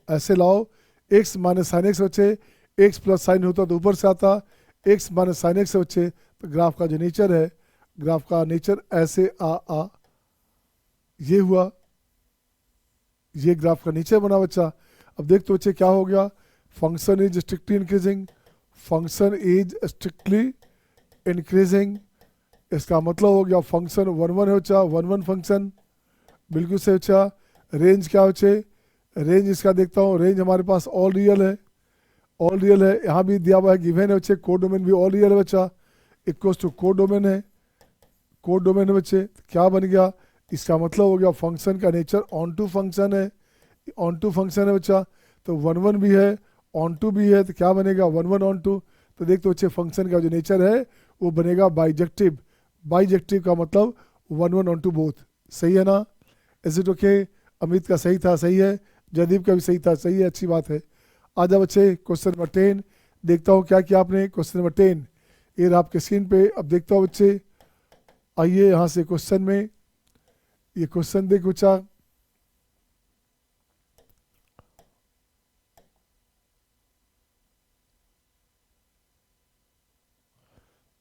ऐसे लाओ, एक्स माइनस साइन एक्स बच्चे, एक्स प्लस साइन होता तो ऊपर से आता, एक्स माइनस साइन एक्स बच्चे। तो ग्राफ का जो नेचर है, ग्राफ का नेचर ऐसे आ ये हुआ, ये ग्राफ का नेचर बना बच्चा। अब देख तो बच्चे क्या हो गया, function is strictly increasing, function is strictly increasing. इसका मतलब हो गया फंक्शन 1 1 है बच्चा, 1 1 फंक्शन, बिल्कुल से बच्चा। रेंज क्या बच्चे, रेंज इसका देखता हूँ, रेंज हमारे पास ऑल रियल है, ऑल रियल है। यहाँ भी दिया हुआ है, गिवन है बच्चे, कोड डोमेन भी ऑल रियल है बच्चा, इक्वल्स टू कोड डोमेन है, कोड डोमेन है बच्चे। क्या बन गया, इसका मतलब हो गया फंक्शन का नेचर ऑन टू फंक्शन है, ऑन टू फंक्शन है बच्चा। तो 1 1 भी है, ऑन टू भी है, तो क्या बनेगा 1 1 ऑन टू। तो देख तो बच्चे, फंक्शन का जो नेचर है वो बनेगा बाइजेक्टिव, बाइजेक्टिव का मतलब 1 1 ऑन टू बोथ, सही है ना। Is it okay? अमित का सही था, सही है, जयदीप का भी सही था, सही है, अच्छी बात है। आजा बच्चे, क्वेश्चन नंबर 10 देखता हूँ क्या किया आपने। क्वेश्चन नंबर 10 ये रहा आपके स्क्रीन पे। अब देखता हूँ बच्चे, आइए यहाँ से क्वेश्चन में, ये क्वेश्चन देख बच्चा,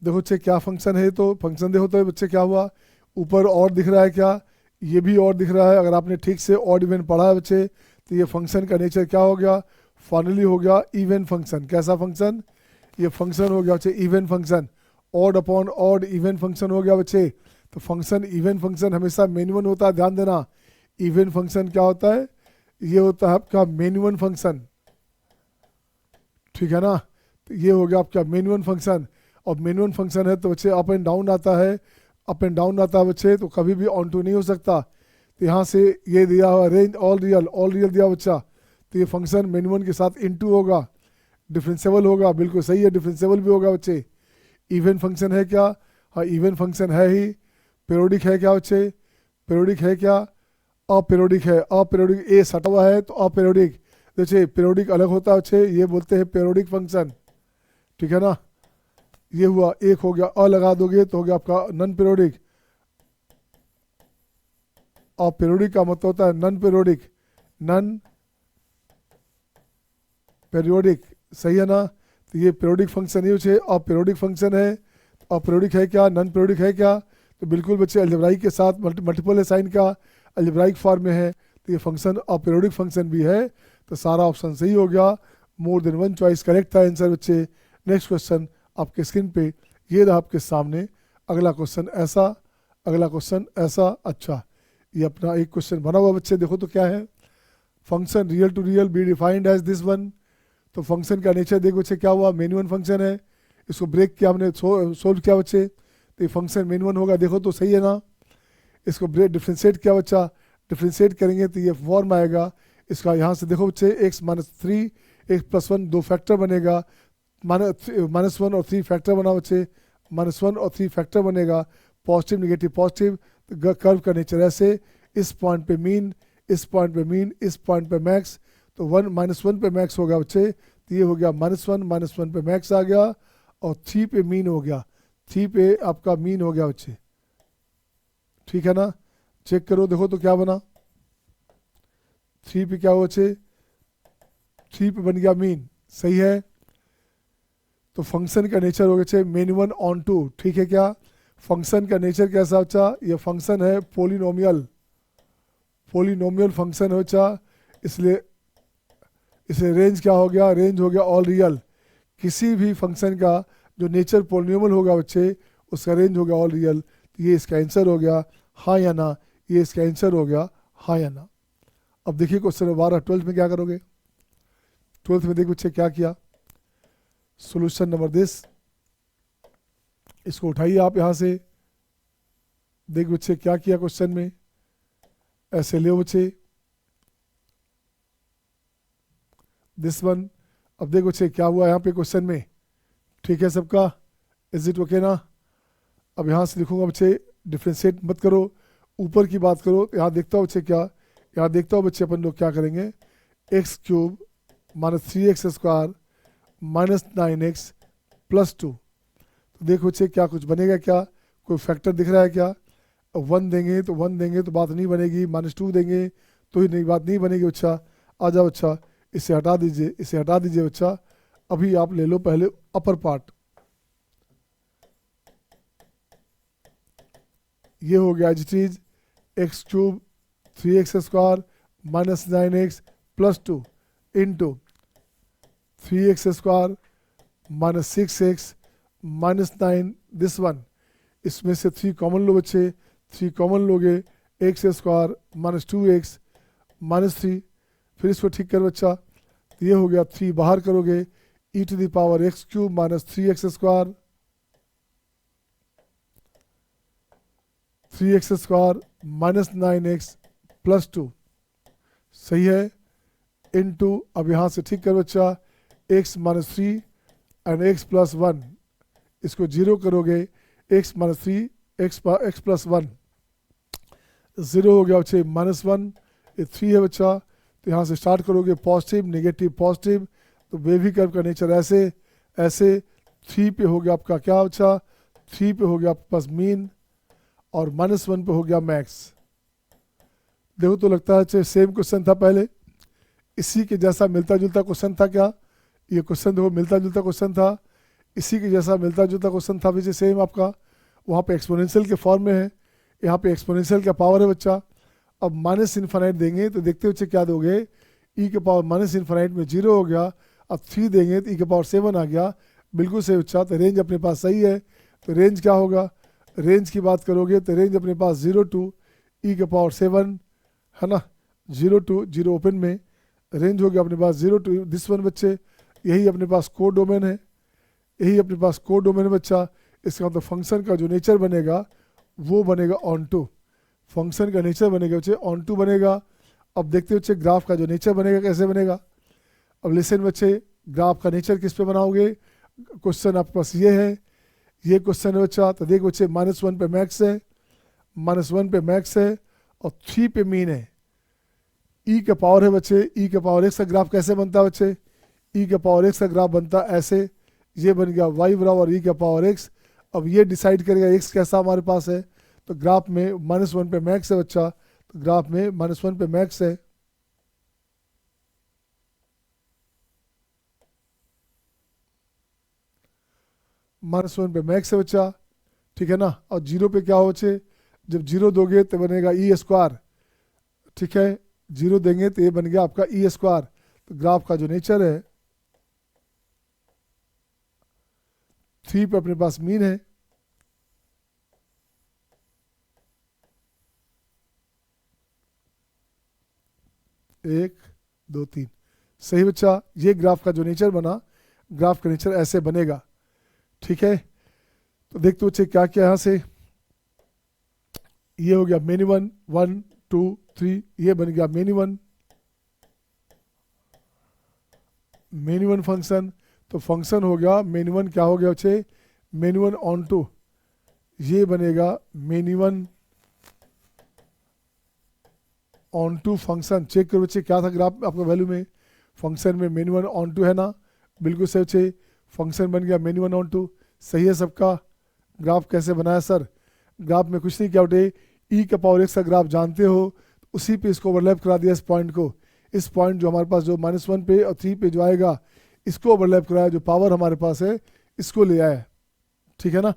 देखो बच्चे क्या फंक्शन है। तो फंक्शन देखो तो बच्चे क्या हुआ, ऊपर और दिख रहा है क्या, ये भी और दिख रहा है। अगर आपने ठीक से ऑड इवन पढ़ा है बच्चे, तो ये फंक्शन का नेचर क्या हो गया, फाइनली हो गया इवन फंक्शन। कैसा फंक्शन, ये फंक्शन हो गया बच्चे even function, odd upon odd even function हो गया बच्चे। तो फंक्शन इवन फंक्शन हमेशा मेन वन होता है, ध्यान देना। इवन फंक्शन क्या होता है, ये होता है आपका मेन वन फंक्शन, ठीक है ना। तो ये हो गया आपका मेन वन फंक्शन। और मेन वन फंक्शन है तो बच्चे अप एंड डाउन आता है, अप एंड डाउन आता है बच्चे, तो कभी भी ऑन टू नहीं हो सकता। तो यहाँ से ये दिया हुआ range all real, all real दिया बच्चा, तो ये फंक्शन मेन वन के साथ इनटू होगा, डिफरेंशिएबल होगा, बिल्कुल सही है, डिफरेंशिएबल भी होगा बच्चे। इवन फंक्शन है क्या, हाँ इवन फंक्शन है ही। पीरियोडिक है क्या बच्चे, पीरियोडिक है क्या, अपीरियोडिक है, अपीरियोडिक ए सटा हुआ है तो अपीरियोडिक, जैसे पीरियोडिक अलग होता है, ये बोलते हैं पीरियोडिक फंक्शन, ठीक है ना। ये हुआ, एक हो गया, अ लगा दोगे तो हो गया आपका नॉन पीरियोडिक। अपीरियोडिक का मतलब होता है नॉन पीरियोडिक, नॉन पीरियोडिक, सही है ना। तो ये पीरियोडिक फंक्शन ही है, अपीरियोडिक फंक्शन है। अपीरियोडिक है क्या, नॉन पीरियोडिक है क्या, तो बिल्कुल बच्चे अलजेब्राइक के साथ मल्टीपल है साइन का, अलजेब्राइक फॉर्म में है, तो ये फंक्शन अपीरियोडिक फंक्शन भी है। तो सारा ऑप्शन सही हो गया, more than one choice correct था आंसर बच्चे। नेक्स्ट क्वेश्चन आपके स्क्रीन पे ये रहा आपके सामने। अगला क्वेश्चन ऐसा, अगला क्वेश्चन ऐसा। अच्छा, ये अपना एक क्वेश्चन बना हुआ बच्चे, देखो तो क्या है। Function real to real be defined as this one. तो फंक्शन का नेचर देखो बच्चे क्या हुआ, मेन वन फंक्शन है, इसको ब्रेक किया हमने, सोल्व किया बच्चे, तो ये फंक्शन मेन वन होगा, देखो तो सही है ना। इसको ब्रेक डिफ्रेंशिएट किया बच्चा, डिफ्रेंशिएट करेंगे तो ये फॉर्म आएगा इसका, यहाँ से देखो बच्चे x-3 x+1 दो फैक्टर बनेगा, -1 और 3 फैक्टर बना बच्चे, -1 और 3 फैक्टर बनेगा, पॉजिटिव नेगेटिव पॉजिटिव। तो कर्व का नेचर ऐसे, इस पॉइंट पे मीन, इस पॉइंट पे मीन, इस पॉइंट पे मैक्स, तो -1 पे मैक्स होगा बच्चे, तो ये हो गया -1 पे मैक्स आ गया, और 3 पे मीन हो गया, 3 पे आपका मीन हो गया बच्चे, ठीक है ना। चेक करो देखो तो क्या बना, 3 पे क्या हुआ बच्चे, 3 पे बन गया मीन, सही है। तो फंक्शन का नेचर हो गया मेन वन ऑन टू, ठीक है क्या। फंक्शन का नेचर कैसा बच्चा, ये फंक्शन है पोलिनोमियल, पोलिनोमियल फंक्शन हो बच्चा, इसलिए इसलिए रेंज क्या हो गया, रेंज हो गया ऑल रियल। किसी भी फंक्शन का जो नेचर पोलिनोमियल होगा बच्चे, उसका रेंज हो गया ऑल रियल। तो ये इसका आंसर हो गया, हाँ या ना, ये इसका आंसर हो गया हाँ या ना। अब देखिए क्वेश्चन नंबर 12, 12th में क्या करोगे। 12th में देखो बच्चे क्या किया, सॉल्यूशन नंबर दिस, इसको उठाइए आप यहाँ से, देख बच्चे क्या किया क्वेश्चन में, ऐसे ले बच्चे दिस वन। अब देखो बच्चे क्या हुआ यहाँ पे क्वेश्चन में, ठीक है सबका, इज इट ओके ना। अब यहाँ से लिखूंगा बच्चे, डिफ्रेंशिएट मत करो, ऊपर की बात करो। तो यहाँ देखता हूँ बच्चे क्या, यहाँ देखता हूँ बच्चे अपन लोग क्या करेंगे, x³ -3x² -9x +2। तो देखो बच्चे क्या कुछ बनेगा क्या, कोई फैक्टर दिख रहा है क्या, 1 देंगे तो 1 देंगे तो बात नहीं बनेगी, -2 देंगे तो ही नहीं बात नहीं बनेगी बच्चा। आ जाओ बच्चा, इसे हटा दीजिए, इसे हटा दीजिए बच्चा। अभी आप ले लो पहले अपर पार्ट, ये हो गया as it is x³ 3x² -9x +2 into 3x² -6x -9 this one. इसमें से 3 कॉमन लो बच्चे, 3 कॉमन लोगे, x² -2x -3, फिर इसको ठीक कर बच्चा, तो ये हो गया 3 बाहर करोगे, e⁻x³ -3x² 3x² -9x +2, सही है, इनटू, अब यहाँ से ठीक कर बच्चा, x -3 एंड x +1, इसको 0 करोगे, x -3 x +1 0 हो गया बच्चे, -1, ये 3 है बच्चा। तो यहाँ से स्टार्ट करोगे पॉजिटिव नेगेटिव पॉजिटिव, तो वेवी कर्व का नेचर ऐसे ऐसे, 3 पे हो गया आपका क्या बच्चा, 3 पे हो गया आपके पास मीन, और -1 पे हो गया मैक्स। देखो तो लगता है सेम क्वेश्चन था पहले, इसी के जैसा मिलता जुलता क्वेश्चन था क्या, ये क्वेश्चन देखो मिलता जुलता क्वेश्चन था, इसी के जैसा मिलता जुलता क्वेश्चन था वैसे सेम आपका, वहाँ पे एक्सपोनेंशियल के फॉर्म में है, यहाँ पे एक्सपोनेंशियल का पावर है बच्चा। अब -∞ देंगे तो देखते बच्चे क्या दोगे, e⁻∞ में 0 हो गया, अब 3 देंगे तो e⁻7 आ गया, बिल्कुल सही बच्चा। तो रेंज अपने पास सही है, तो रेंज क्या होगा, रेंज की बात करोगे तो रेंज अपने पास 0 to e⁻7 है ना, 0 to 0 ओपन में रेंज हो गया अपने पास 0 to दिस वन बच्चे। यही अपने पास कोड डोमेन है, यही अपने पास कोड डोमेन है बच्चा। इसका मतलब फंक्शन का जो नेचर बनेगा वो बनेगा ऑन टू, फंक्शन का नेचर बनेगा बच्चे ऑन टू बनेगा। अब देखते बच्चे ग्राफ का जो नेचर बनेगा कैसे बनेगा। अब लिसन बच्चे, ग्राफ का नेचर किस पे बनाओगे, क्वेश्चन आपके पास ये है, ये क्वेश्चन है बच्चा। तो देख बच्चे -1 पे मैक्स है, -1 पे मैक्स है, और 3 पे मीन है, ई के पावर है बच्चे, ई के पावर एक्स का ग्राफ कैसे बनता है बच्चे, ई के पावर एक्स का ग्राफ बनता है ऐसे, ये बन गया वाई बराबर ई के पावर एक्स। अब ये डिसाइड करेगा एक्स कैसा हमारे पास है, तो ग्राफ में -1 पे मैक्स है बच्चा, तो ग्राफ में -1 पे मैक्स है, -1 पे मैक्स है बच्चा, ठीक है ना। और 0 पे क्या हो बच्चे, जब 0 दोगे तो बनेगा ई स्क्वायर, ठीक है, 0 देंगे तो ये बन गया आपका ई स्क्वायर। तो ग्राफ का जो नेचर है 3 पे अपने पास मीन है, एक दो तीन, सही बच्चा। ये ग्राफ का जो नेचर बना, ग्राफ का नेचर ऐसे बनेगा, ठीक है। तो देखते बच्चे क्या क्या यहाँ से, ये हो गया मेनी वन, 1 2 3, ये बन गया मेनी वन फंक्शन। तो फंक्शन हो गया मेनी वन, क्या हो गया बच्चे, मेनी वन ऑन टू, ये बनेगा many one onto function. Check करो बच्चे क्या था ग्राफ आपका वैल्यू में, फंक्शन में मेनी वन ऑन टू है ना, बिल्कुल सही बच्चे, फंक्शन बन गया मेनी वन ऑन टू, सही है सबका। ग्राफ कैसे बनाया सर, ग्राफ में कुछ नहीं किया बेटे, ई के पावर एक्स का ग्राफ जानते हो, उसी पे इसको ओवरलैप करा दिया इस पॉइंट को, इस पॉइंट जो हमारे पास जो -1 पे और 3 पे जो आएगा इसको ओवरलैप कराया, जो पावर हमारे पास है इसको ले आया, ठीक है ना।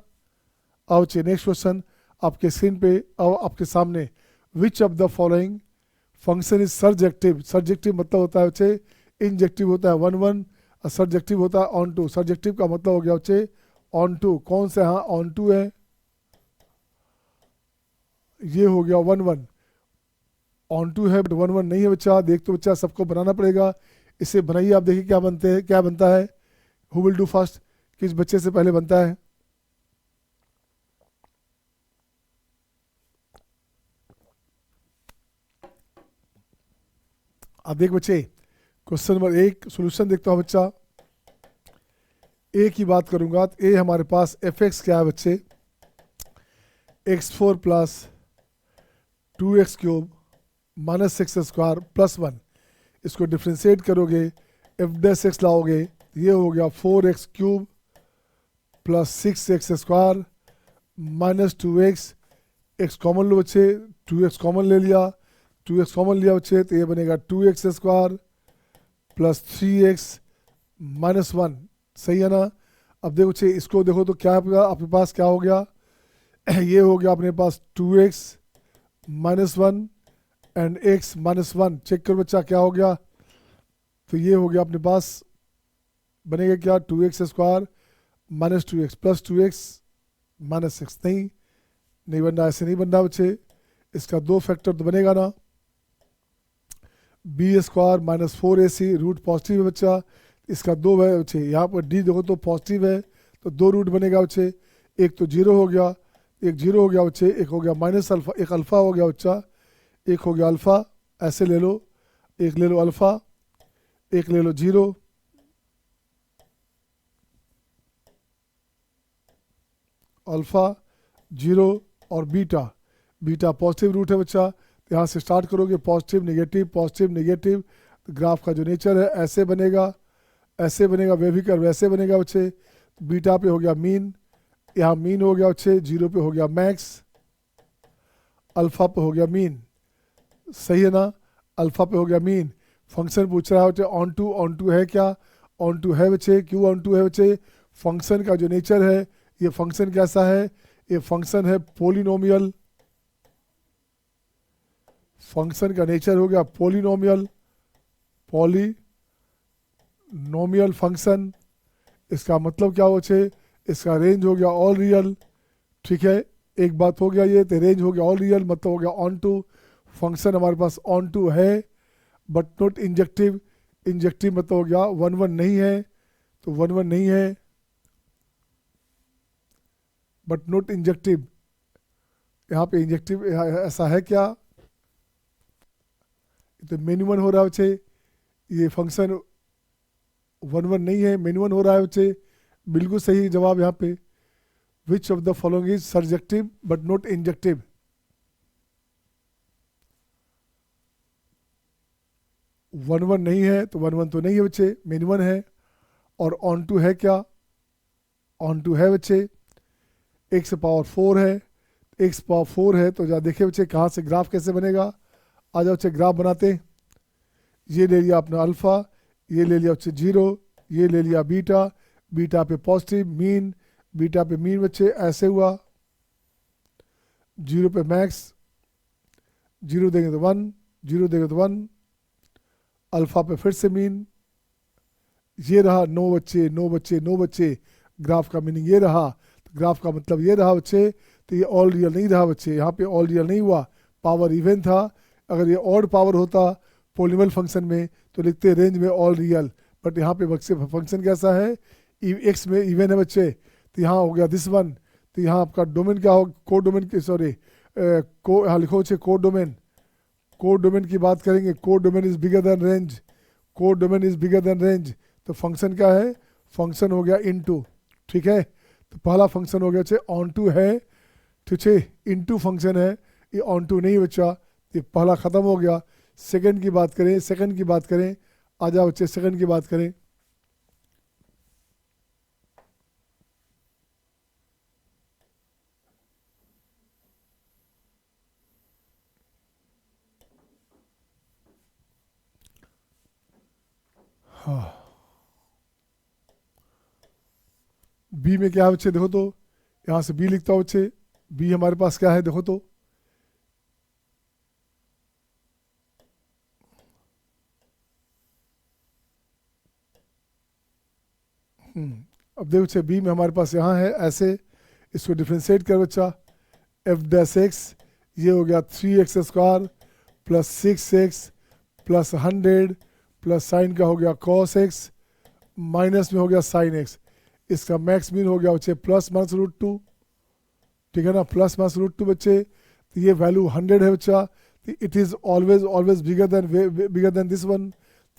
अब बच्चे नेक्स्ट क्वेश्चन आपके स्क्रीन पे, अब आपके सामने, which of the following function is surjective. Surjective मतलब होता है बच्चे, इंजेक्टिव होता है 1 1 और सर्जेक्टिव होता है ऑन टू। सर्जेक्टिव का मतलब हो गया बच्चे ऑन टू, कौन सा, हाँ ऑन टू है, ये हो गया 1 1 ऑन टू है, बट 1 1 नहीं है बच्चा। देख तो बच्चा सबको बनाना पड़ेगा, इसे बनाइए आप, देखिए क्या बनते हैं, क्या बनता है, हु विल डू फर्स्ट, किस बच्चे से पहले बनता है। अब देख बच्चे क्वेश्चन नंबर 1 सोल्यूशन देखता हूँ बच्चा। ए की बात करूंगा तो ए हमारे पास एफ एक्स क्या है बच्चे, x4 plus 2x cube minus 6 square plus 1, इसको डिफ्रेंशिएट करोगे एफ डैश एक्स लाओगे, ये हो गया 4x cube plus 6x square minus 2x, x common लो बच्चे, 2x कॉमन ले लिया, 2x कॉमन लिया बच्चे, तो ये बनेगा 2x square plus 3x minus 1, सही है ना। अब देखो बच्चे इसको देखो तो क्या आपके पास क्या हो गया, ये हो गया अपने पास 2x minus 1 and x minus 1, check करो बच्चा क्या हो गया, तो ये हो गया अपने पास बनेगा क्या 2x square minus 2x plus 2x minus 6, नहीं बन रहा, ऐसे नहीं बन रहा बच्चे, इसका 2 फैक्टर तो बनेगा ना, b square minus 4ac, root positive है बच्चा, इसका 2 है बच्चे, यहाँ पर डी देखो तो पॉजिटिव है, तो 2 रूट बनेगा बच्चे, एक तो 0 हो गया, एक 0 हो गया बच्चे, एक हो गया माइनस अल्फा, एक अल्फा हो गया बच्चा, एक हो गया अल्फा, ऐसे ले लो, एक ले लो अल्फा, एक ले लो 0, अल्फा 0 और बीटा, बीटा पॉजिटिव रूट है बच्चा, यहाँ से स्टार्ट करोगे पॉजिटिव नेगेटिव, तो ग्राफ का जो नेचर है ऐसे बनेगा, ऐसे बनेगा, वे भी कर वैसे बनेगा बच्चे। बीटा पे हो गया मीन, यहाँ मीन हो गया बच्चे, 0 पे हो गया मैक्स, अल्फा पे हो गया मीन, सही है ना, अल्फा पे हो गया मीन। फंक्शन पूछ रहा है बच्चे ऑन टू है क्या, ऑन टू है बच्चे, क्यों ऑन टू है बच्चे, फंक्शन का जो नेचर है, ये फंक्शन कैसा है, ये फंक्शन है पोलिनोमियल, फंक्शन का नेचर हो गया पोलिनोमियल फंक्शन, इसका मतलब क्या हो बच्चे, इसका रेंज हो गया ऑल रियल, ठीक है, एक बात हो गया ये, तो रेंज हो गया ऑल रियल, मतलब हो गया ऑन टू, फंक्शन हमारे पास ऑन टू है बट नॉट इंजेक्टिव, इंजेक्टिव मतलब हो गया 1 1 नहीं है, तो 1 1 नहीं है बट नॉट इंजेक्टिव, यहाँ पे इंजेक्टिव ऐसा है क्या, तो मिनिमम हो रहा है बच्चे, ये फंक्शन 1 1 नहीं है, मिनिमम हो रहा है बच्चे, बिल्कुल सही जवाब यहाँ पे, which of the following is surjective but not injective. One one नहीं है तो वन वन तो नहीं है बच्चे, मेन वन है। और ऑन टू है क्या, ऑन टू है बच्चे, एक्स पावर 4 है, एक्स पावर 4 है। तो जा देखिए बच्चे कहाँ से ग्राफ कैसे बनेगा। आ जाओ बच्चे ग्राफ बनाते हैं। ये ले लिया आपने अल्फ़ा, ये ले लिया बच्चे 0, ये ले लिया बीटा, बीटा पे पॉजिटिव मीन, बीटा पे मीन बच्चे ऐसे हुआ। 0 पे मैक्स, 0 देंगे तो 1, 0 देंगे तो 1, अल्फ़ा पे फिर से मीन। ये रहा 9 बच्चे, 9 बच्चे, 9 बच्चे। ग्राफ का मीनिंग ये रहा। तो ग्राफ का मतलब ये रहा बच्चे। तो ये ऑल रियल नहीं रहा बच्चे, यहाँ पे ऑल रियल नहीं हुआ, पावर इवन था। अगर ये ऑड पावर होता पॉलिनॉमियल फंक्शन में तो लिखते रेंज में ऑल रियल, बट यहाँ पे बच्चे फंक्शन कैसा है, एक्स में इवन है बच्चे। तो यहाँ हो गया दिस वन। तो यहाँ आपका डोमेन क्या हो, को डोमेन की सॉरी को यहाँ लिखो बच्चे को डोमेन। को डोमेन की बात करेंगे, codomain is bigger than range, codomain is bigger than range. तो फंक्शन क्या है, फंक्शन हो गया इनटू, ठीक है। तो पहला फंक्शन हो गया बच्चे ऑन टू है, ठीक है, इनटू फंक्शन है, ये ऑन टू नहीं बच्चा, ये पहला ख़त्म हो गया। सेकंड की बात करें, सेकंड की बात करें, आ जाओ बच्चे सेकंड की बात करें। हाँ, बी में क्या है बच्चे, देखो तो यहाँ से बी लिखता हूँ बच्चे। बी हमारे पास क्या है देखो तो, अब देखो बच्चे बी में हमारे पास यहाँ है ऐसे, इसको डिफ्रेंशिएट कर बच्चा। एफ डैश एक्स, ये हो गया 3x square plus 6x plus 100 plus sign का हो गया cos x, माइनस में हो गया sin x। इसका मैक्स मीन हो गया बच्चे प्लस माइनस रूट 2, ठीक है ना, प्लस माइनस रूट 2 बच्चे। तो ये वैल्यू 100 है बच्चा। तो it is always always bigger than this one.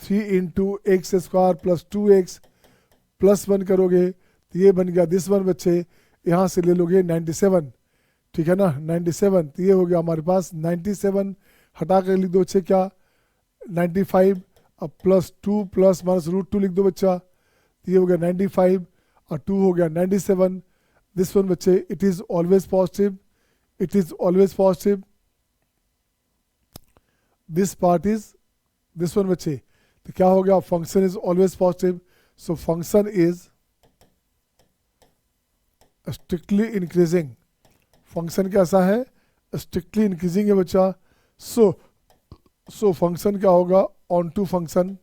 3 into x square plus 2x plus 1 करोगे तो ये बन गया दिस वन बच्चे। यहाँ से ले लोगे 97, ठीक है ना, 97। तो ये हो गया हमारे पास 97, हटा कर लिख दो बच्चे क्या 95, अब प्लस 2 प्लस माइनस रूट 2 लिख दो बच्चा। तो ये हो गया 95 और 2 हो गया 97। दिस वन बच्चे it is always positive, it is always positive, this part is this one बच्चे। तो क्या हो गया, function is always positive, so function is strictly increasing. Function कैसा है, स्ट्रिक्टली इंक्रीजिंग है बच्चा। सो फंक्शन क्या होगा, ऑन टू फंक्शन।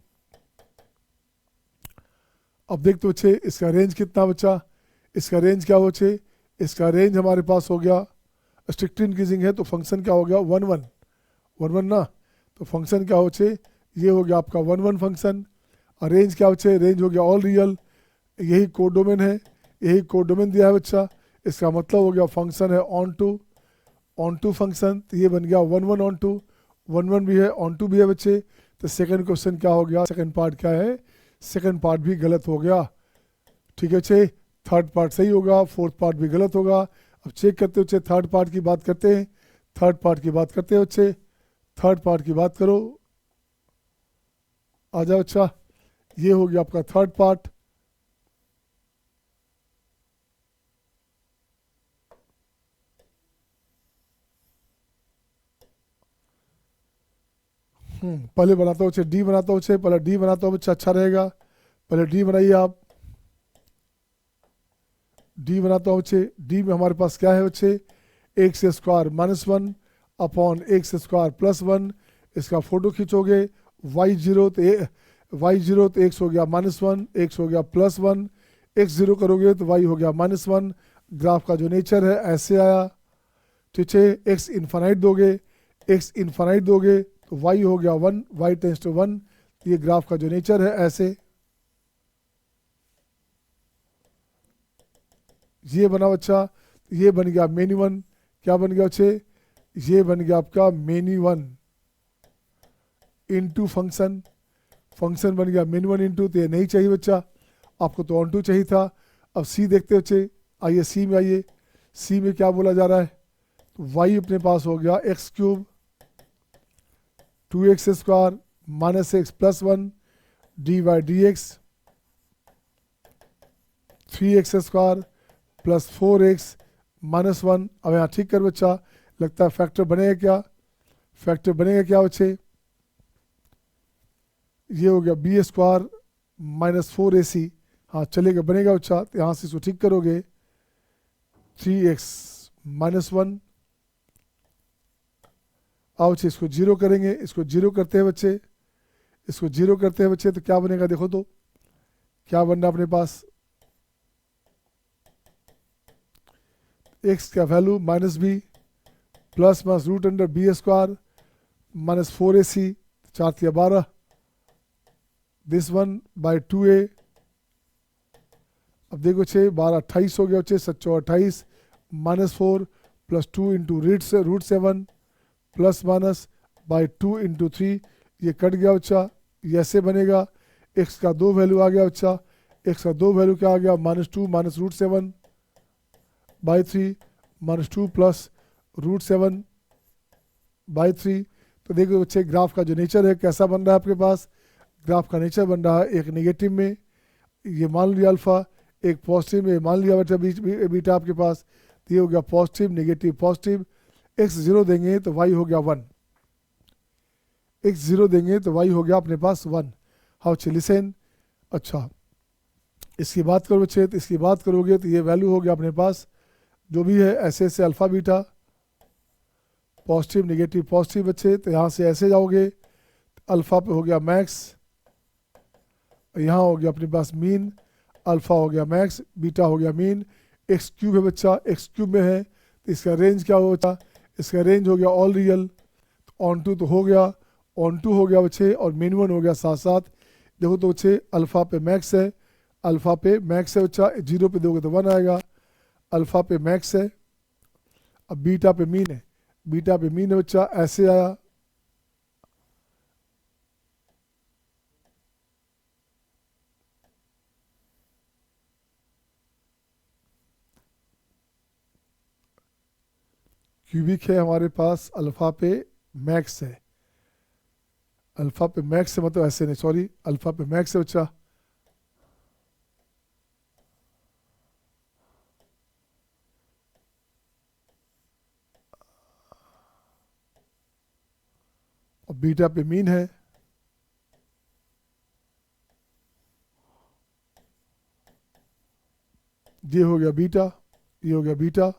अब देखते बच्चे इसका रेंज कितना बच्चा, इसका रेंज क्या हो बच्चे, इसका रेंज हमारे पास हो गया स्ट्रिक्टली इंक्रीजिंग है तो फंक्शन क्या हो गया 1 1 1 1 ना। तो फंक्शन क्या हो बच्चे, ये हो गया आपका 1 1 फंक्शन। और रेंज क्या बच्चे, रेंज हो गया ऑल रियल, यही कोड डोमेन है, यही कोड डोमेन दिया है बच्चा। इसका मतलब हो गया फंक्शन है ऑन टू फंक्शन। तो ये बन गया 1 1 ऑन टू, 1 1 भी है ऑन टू भी है बच्चे। तो सेकंड क्वेश्चन क्या हो गया, सेकंड पार्ट क्या है, सेकंड पार्ट भी गलत हो गया, ठीक है बच्चे। थर्ड पार्ट सही होगा, फोर्थ पार्ट भी गलत होगा। अब चेक करते बच्चे, थर्ड पार्ट की बात करते हैं, थर्ड पार्ट की बात करते हैं बच्चे, थर्ड पार्ट की बात करो। आ जाओ अच्छा, ये हो गया आपका थर्ड पार्ट। पहले बनाता हूँ डी बनाता हूँ, पहले डी बनाता हूँ बच्चा, अच्छा रहेगा। पहले डी बनाइए आप, डी बनाता हूँ बच्चे। डी में हमारे पास क्या है बच्चे, x square minus 1 upon x square plus 1। इसका फोटो खींचोगे, y0 तो एक्स हो गया -1, एक्स हो गया +1, एक्स 0 करोगे तो y हो गया -1। ग्राफ का जो नेचर है ऐसे आया, ठीक है। एक्स इन्फानाइट दोगे, एक्स इन्फानाइट दोगे तो y हो गया 1, y टेंस टू 1। ये ग्राफ का जो नेचर है ऐसे, ये बना बच्चा। ये बन गया मेनी वन, क्या बन गया बच्चे, ये बन गया आपका many one into function, function बन गया मेनी वन इनटू। तो ये नहीं चाहिए बच्चा, आपको तो ऑन टू चाहिए था। अब सी देखते बच्चे, आइए सी में आइए। सी में क्या बोला जा रहा है, तो y अपने पास हो गया x³ 2x² minus x plus 1 d y d x 3x² plus 4x minus 1। अब यहाँ ठीक कर बच्चा, लगता है फैक्टर बनेगा क्या, फैक्टर बनेगा क्या बच्चे, ये हो गया b² माइनस 4ac, हाँ चलेगा बनेगा बच्चा। तो यहाँ से इसको ठीक करोगे 3x माइनस 1। अब बच्चे इसको जीरो करेंगे, इसको जीरो करते हैं बच्चे, इसको जीरो करते हैं बच्चे, तो क्या बनेगा देखो तो क्या बन रहा अपने पास, x का value minus b plus minus root under b² minus 4ac 4 × 12 this one by 2a। अब देखो 6 12 28 हो गया बच्चे, 28 minus 4 plus 2 into root 7 plus minus by 2 into 3, ये कट गया बच्चा, ये ऐसे बनेगा। x का 2 वैल्यू आ गया बच्चा, x का 2 वैल्यू क्या आ गया, -2 minus root 7 by 3 -2 plus root 7 by 3। तो देखो बच्चे ग्राफ का जो नेचर है कैसा बन रहा है आपके पास, ग्राफ का नेचर बन रहा है एक नेगेटिव में, ये मान लिया अल्फा, एक पॉजिटिव में मान लिया बेटा बीटा आपके पास, तो ये हो गया पॉजिटिव नेगेटिव पॉजिटिव। x 0 देंगे तो y हो गया 1, x 0 देंगे तो y हो गया अपने पास 1। हाँ बच्चे लिसन, अच्छा इसकी बात करो बच्चे, तो इसकी बात करोगे तो ये वैल्यू हो गया अपने पास जो भी है ऐसे ऐसे alpha beta positive negative positive बच्चे। तो यहाँ से ऐसे जाओगे, अल्फा पे हो गया मैक्स, यहाँ हो गया अपने पास मीन, अल्फा हो गया मैक्स, बीटा हो गया मीन, एक्स क्यूब है बच्चा, एक्स क्यूब में है तो इसका रेंज क्या होता, इसका रेंज हो गया ऑल रियल, ऑन टू तो हो गया, ऑन टू हो गया बच्चे, और मेन वन हो गया साथ साथ। देखो तो बच्चे अल्फा पे मैक्स है, अल्फा पे मैक्स है बच्चा, 0 पे दोगे तो 1 आएगा, अल्फा पे मैक्स है। अब बीटा पे मीन है, बीटा पे मीन है बच्चा, ऐसे आया, क्यूबिक है हमारे पास, अल्फा पे मैक्स है, अल्फा पे मैक्स है, मतलब ऐसे नहीं सॉरी, अल्फा पे मैक्स है बच्चा, और बीटा पे मीन है, ये हो गया बीटा, ये हो गया बीटा,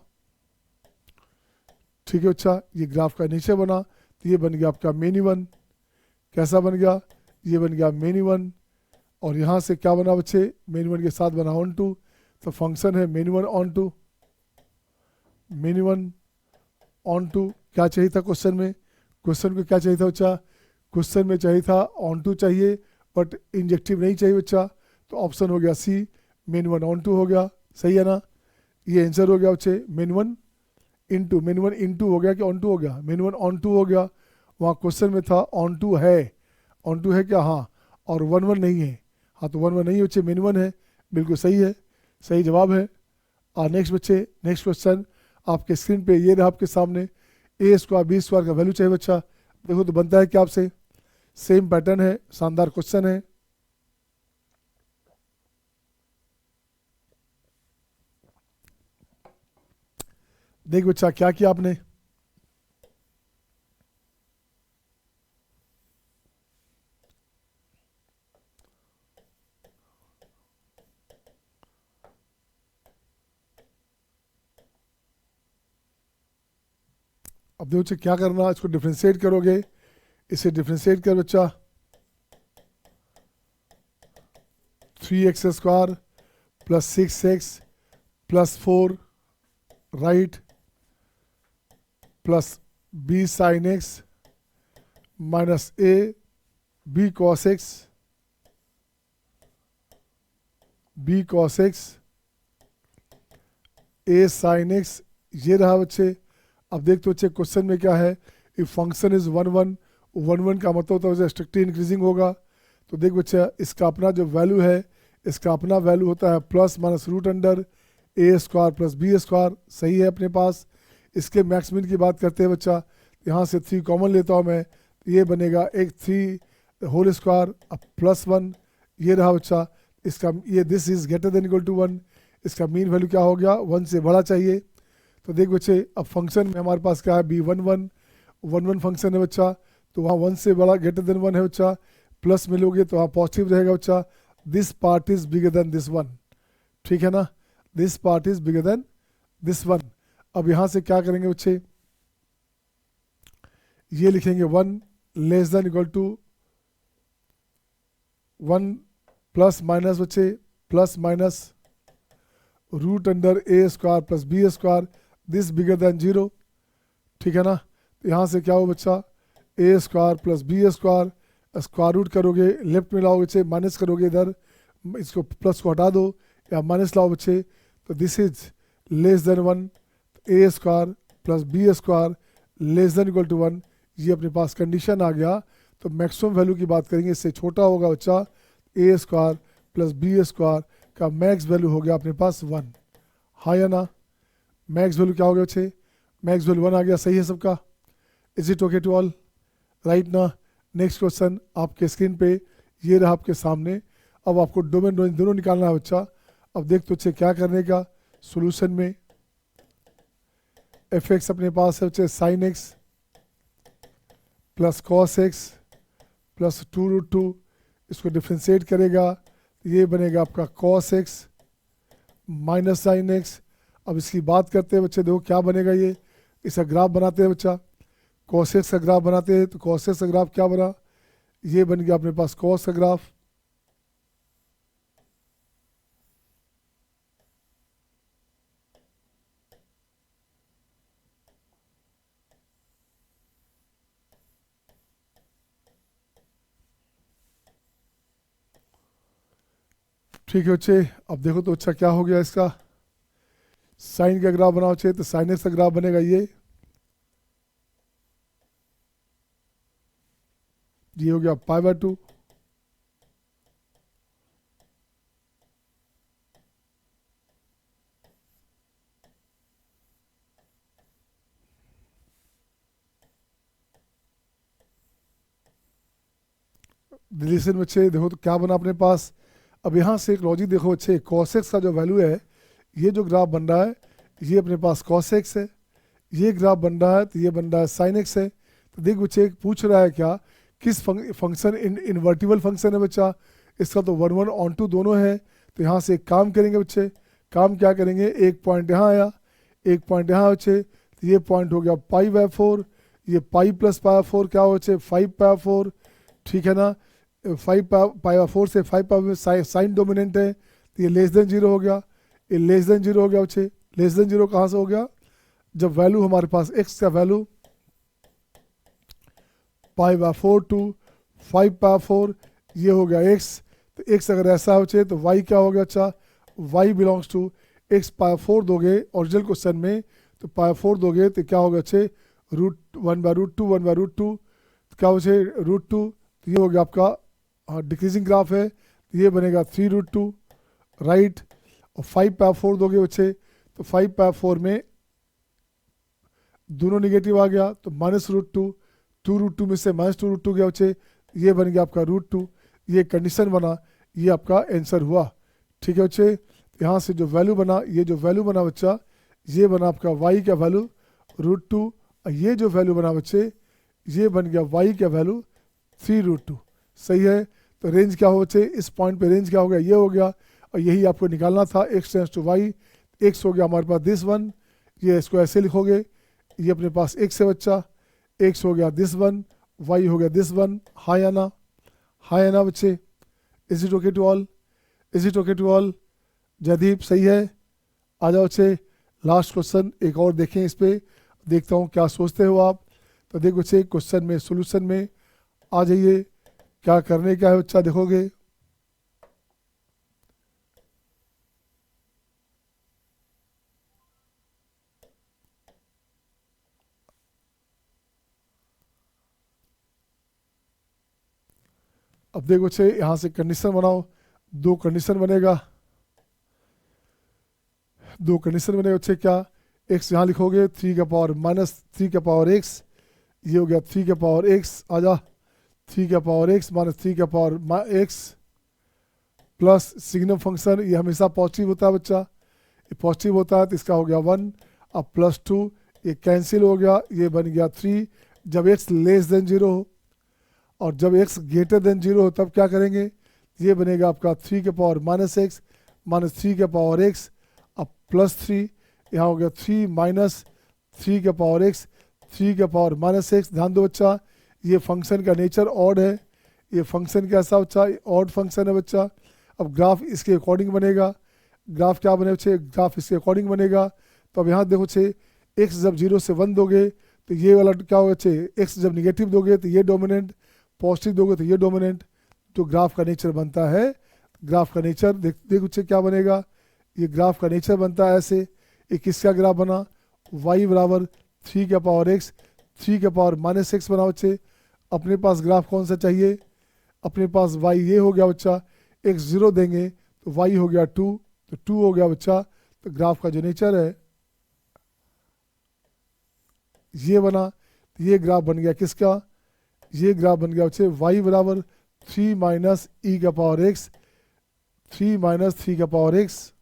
ठीक है बच्चा। ये ग्राफ का नीचे बना तो ये बन गया आपका मेनी वन, कैसा बन गया, ये बन गया मेनी वन, और यहाँ से क्या बना बच्चे, मेनी वन के साथ बना ऑन टू, तो फंक्शन है many one onto, many one onto. क्या चाहिए था क्वेश्चन में, क्वेश्चन को क्या चाहिए था बच्चा, क्वेश्चन में चाहिए था ऑन टू चाहिए बट इंजेक्टिव नहीं चाहिए बच्चा, तो ऑप्शन हो गया सी, मेन वन ऑन टू हो गया, सही है ना। ये आंसर हो गया बच्चे मेन वन इंटू हो गया कि ऑन टू हो गया, मेन वन ऑन टू हो गया, वहाँ क्वेश्चन में था ऑन टू है क्या, हाँ, और 1 1 नहीं है, हाँ तो 1 1 नहीं है बच्चे, मेन वन है, बिल्कुल सही है, सही जवाब है। और नेक्स्ट बच्चे, नेक्स्ट क्वेश्चन आपके स्क्रीन पे ये रहा आपके सामने, a² b² का वैल्यू चाहिए बच्चा, देखो तो बनता है क्या आपसे, सेम पैटर्न है, शानदार क्वेश्चन है। देख बच्चा क्या किया आपने, अब देखो बच्चे क्या करना, इसको डिफ्रेंशिएट करोगे, इसे डिफ्रेंशिएट कर बच्चा, 3x² plus 6x plus 4 right plus b sin x minus a b cos x a sin x, ये रहा बच्चे। अब देखते बच्चे क्वेश्चन में क्या है, इफ फंक्शन इज 1 1 1 1 का मतलब होता है स्ट्रिक्टली इंक्रीजिंग होगा, तो देख बच्चा इसका अपना जो वैल्यू है, इसका अपना वैल्यू होता है plus minus root under a² plus b², सही है अपने पास। इसके मैक्स मिन की बात करते हैं बच्चा, यहाँ से 3 कॉमन लेता हूँ मैं, तो ये बनेगा एक 3 होल स्क्वायर अब +1 ये रहा बच्चा, इसका ये this is greater than equal to 1, इसका मीन वैल्यू क्या हो गया 1 से बड़ा चाहिए। तो देख बच्चे अब फंक्शन में हमारे पास क्या है b11 फंक्शन है बच्चा, तो वहाँ 1 से बड़ा ग्रेटर देन 1 है बच्चा, प्लस में लोगे तो वहाँ पॉजिटिव रहेगा बच्चा, this part is bigger then this 1, ठीक है ना, this part is bigger then this 1। अब यहाँ से क्या करेंगे बच्चे, ये लिखेंगे 1 less than equal to 1 plus minus बच्चे plus minus root under a square plus b square this bigger than 0, ठीक है ना। तो यहाँ से क्या हो बच्चा, a square plus b square, square root करोगे लेफ्ट में लाओ बच्चे, माइनस करोगे इधर, इसको प्लस को हटा दो या माइनस लाओ बच्चे, तो this is less than 1, a square plus b square less than equal to 1, ये अपने पास कंडीशन आ गया। तो मैक्सिमम वैल्यू की बात करेंगे, इससे छोटा होगा बच्चा, a square plus b square का मैक्स वैल्यू हो गया अपने पास 1, हाँ या ना। मैक्स वैल्यू क्या हो गया बच्चे, मैक्स वैल्यू 1 आ गया, सही है सबका, is it okay to all, right ना। नेक्स्ट क्वेश्चन आपके स्क्रीन पे ये रहा आपके सामने, अब आपको डोमेन रेंज दोनों निकालना है बच्चा। अब देख तो बच्चे क्या करने का, सॉल्यूशन में एफ एक्स अपने पास है बच्चे sine x plus cos x plus 2√2, इसको डिफ्रेंशिएट करेगा तो ये बनेगा आपका cos x minus sine x. अब इसकी बात करते हैं बच्चे, देखो क्या बनेगा, ये इसका ग्राफ बनाते हैं बच्चा, कॉस एक्स का ग्राफ बनाते हैं, तो कॉस एक्स का ग्राफ क्या बना, ये बन गया अपने पास कॉस का ग्राफ, ठीक है बच्चे। अब देखो तो अच्छा क्या हो गया, इसका साइन का ग्राफ बनाओ चाहिए, तो साइन एक्स का ग्राफ बनेगा ये हो गया π/2, रिलेशन बच्चे देखो तो क्या बना अपने पास। अब यहाँ से एक लॉजिक देखो बच्चे, cos x का जो वैल्यू है, ये जो ग्राफ बन रहा है ये अपने पास cos x है, ये ग्राफ बन रहा है तो ये बन रहा है sin x है। तो देख बच्चे पूछ रहा है क्या, किस फंक्शन इन्वर्टिबल फंक्शन है बच्चा, इसका तो 1 1 ऑन टू दोनों है। तो यहाँ से एक काम करेंगे बच्चे, काम क्या करेंगे, एक पॉइंट यहाँ आया, एक पॉइंट यहाँ बच्चे, तो ये पॉइंट हो गया π/4, ये पाई प्लस π/4 क्या हो बच्चे 5π/4, ठीक है ना। 5π/4 से 5π में साइन डोमिनेंट है, तो ये लेस देन 0 हो गया, ये लेस देन 0 हो गया बच्चे। लेस देन 0 कहाँ से हो गया, जब वैल्यू हमारे पास x का वैल्यू π/4 टू 5π/4 ये हो गया x, तो x अगर ऐसा हो बच्चे तो y क्या हो गया, अच्छा y बिलोंग्स टू x/4 दोगे ओरिजिनल क्वेश्चन में, तो π/4 दोगे तो क्या होगा बच्चे √1/√2 1/√2, क्या हो बच्चे √2, तो ये हो गया आपका डिक्रीजिंग ग्राफ है, तो ये बनेगा 3√2 राइट। और 5π/4 दोगे बच्चे, तो 5π/4 में दोनों निगेटिव आ गया, तो -√2, 2√2 में से -2√2 गया बच्चे, ये बन गया आपका √2, ये कंडीशन बना, ये आपका आंसर हुआ, ठीक है बच्चे। यहाँ से जो वैल्यू बना, ये जो वैल्यू बना बच्चा, ये बना आपका y का वैल्यू √2, और ये जो वैल्यू बना बच्चे, ये बन गया y का वैल्यू 3√2, सही है। तो रेंज क्या हो बच्चे, इस पॉइंट पे रेंज क्या हो गया, ये हो गया, और यही आपको निकालना था, x tends to y, x हो गया हमारे पास दिस 1, ये इसको ऐसे लिखोगे, ये अपने पास x है बच्चा, x हो गया दिस 1, y हो गया दिस 1, हाँ या ना, हाँ या ना बच्चे, is it okay to all, is it okay to all, Jaydeep सही है। आ जाओ बच्चे, लास्ट क्वेश्चन एक और देखें, इस पे देखता हूँ क्या सोचते हो आप। तो देखो बच्चे क्वेश्चन में सोल्यूशन में आ जाइए, क्या करने का है बच्चा देखोगे, अब देखो बच्चे यहाँ से कंडीशन बनाओ, दो कंडीशन बनेगा, दो कंडीशन बनेगा बच्चे, क्या x यहाँ लिखोगे 3 का पावर -3 का पावर x, ये हो गया 3 का पावर x, आजा 3 का पावर एक्स माइनस 3 का power x plus signum function, ये हमेशा पॉजिटिव होता है बच्चा, ये पॉजिटिव होता है तो इसका हो गया 1, अब प्लस 2, ये कैंसिल हो गया, ये बन गया 3 जब x लेस देन 0 हो, और जब x ग्रेटर देन 0 हो तब क्या करेंगे, ये बनेगा आपका 3 के पावर माइनस एक्स माइनस 3 के पावर एक्स, अब प्लस 3, यहाँ हो गया 3 माइनस 3 के पावर एक्स 3 के पावर माइनस एक्स। ध्यान दो बच्चा, ये फंक्शन का नेचर ऑड है, ये फंक्शन कैसा बच्चा, ऑड फंक्शन है बच्चा। अब ग्राफ इसके अकॉर्डिंग बनेगा, ग्राफ क्या बने बच्चे, ग्राफ इसके अकॉर्डिंग बनेगा। तो अब यहाँ देखो बच्चे, एक्स जब 0 से 1 दोगे तो ये वाला क्या होगा बच्चे, एक्स जब निगेटिव दोगे तो ये डोमिनेंट, पॉजिटिव दोगे तो ये डोमिनेंट, तो ग्राफ का नेचर बनता है, ग्राफ का नेचर देख बच्चे क्या बनेगा, ये ग्राफ का नेचर बनता है ऐसे। ये किसका ग्राफ बना, y बराबर 3 के पावर एक्स 3 के पावर माइनस एक्स बना बच्चे। अपने पास ग्राफ कौन सा चाहिए, अपने पास y ये हो गया बच्चा, x 0 देंगे तो y हो गया 2, तो 2 हो गया बच्चा। तो ग्राफ का जो नेचर है ये बना, तो ये ग्राफ बन गया किसका, ये ग्राफ बन गया बच्चे y बराबर 3 माइनस ई का पावर एक्स 3 माइनस 3 का पावर एक्स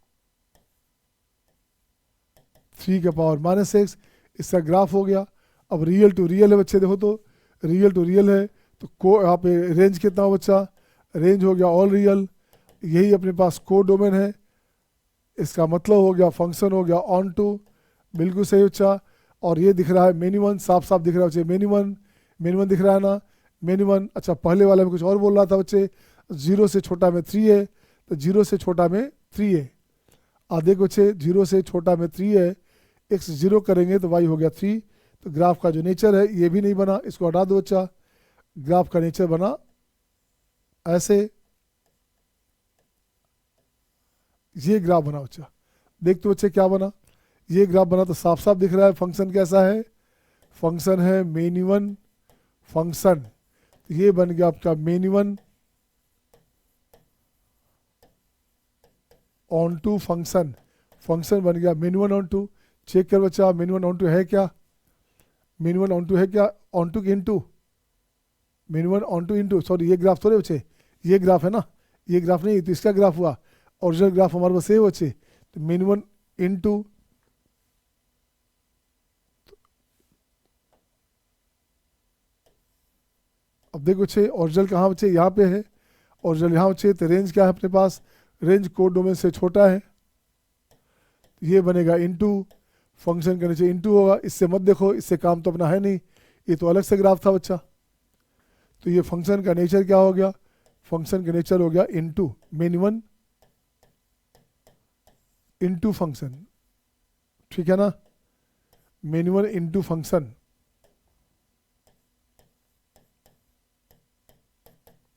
3 का पावर माइनस एक्स, इसका ग्राफ हो गया। अब रियल टू रियल है बच्चे, देखो तो रियल टू रियल है तो को यहाँ पे रेंज कितना हो बच्चा, रेंज हो गया ऑल रियल, यही अपने पास को डोमेन है, इसका मतलब हो गया फंक्शन हो गया ऑन टू, बिल्कुल सही बच्चा। और ये दिख रहा है मिनिमम, साफ साफ दिख रहा है बच्चे, मिनिमम दिख रहा है ना, मिनिमम। अच्छा पहले वाले में कुछ और बोल रहा था बच्चे, 0 से छोटा में 3 है, तो 0 से छोटा में 3 है, आधे को बच्चे 0 से छोटा में 3 है, x 0 करेंगे तो y हो गया 3। तो ग्राफ का जो नेचर है ये भी नहीं बना, इसको हटा दो बच्चा, ग्राफ का नेचर बना ऐसे, ये ग्राफ बना बच्चा, देख तो बच्चे क्या बना, ये ग्राफ बना। तो साफ साफ दिख रहा है फंक्शन कैसा है, फंक्शन है मिनिमम फंक्शन, ये बन गया आपका minimum onto function, function बन गया मिनिमम ऑन टू। चेक कर बच्चा, मिनिमम ऑन टू है क्या, मिनिमम ऑन टू है क्या, on two into minimum on two into, sorry ये ग्राफ थोड़े बच्चे, ये ग्राफ है ना, ये ग्राफ नहीं तो इसका ग्राफ हुआ, ओरिजिनल ग्राफ हमारे पास ये बच्चे, तो मिनिमम इंटू, अब देखो बच्चे ओरिजिनल कहाँ बच्चे, यहाँ पे है ओरिजिनल, यहाँ बच्चे तो रेंज क्या है अपने पास, रेंज कोड डोमेन से छोटा है, ये बनेगा इनटू, फंक्शन के नीचे इनटू होगा। इससे मत देखो, इससे काम तो अपना है नहीं, ये तो अलग से ग्राफ था बच्चा। तो ये फंक्शन का नेचर क्या हो गया, फंक्शन का नेचर हो गया इनटू मिनिमम इनटू फंक्शन, ठीक है ना, minimum into function,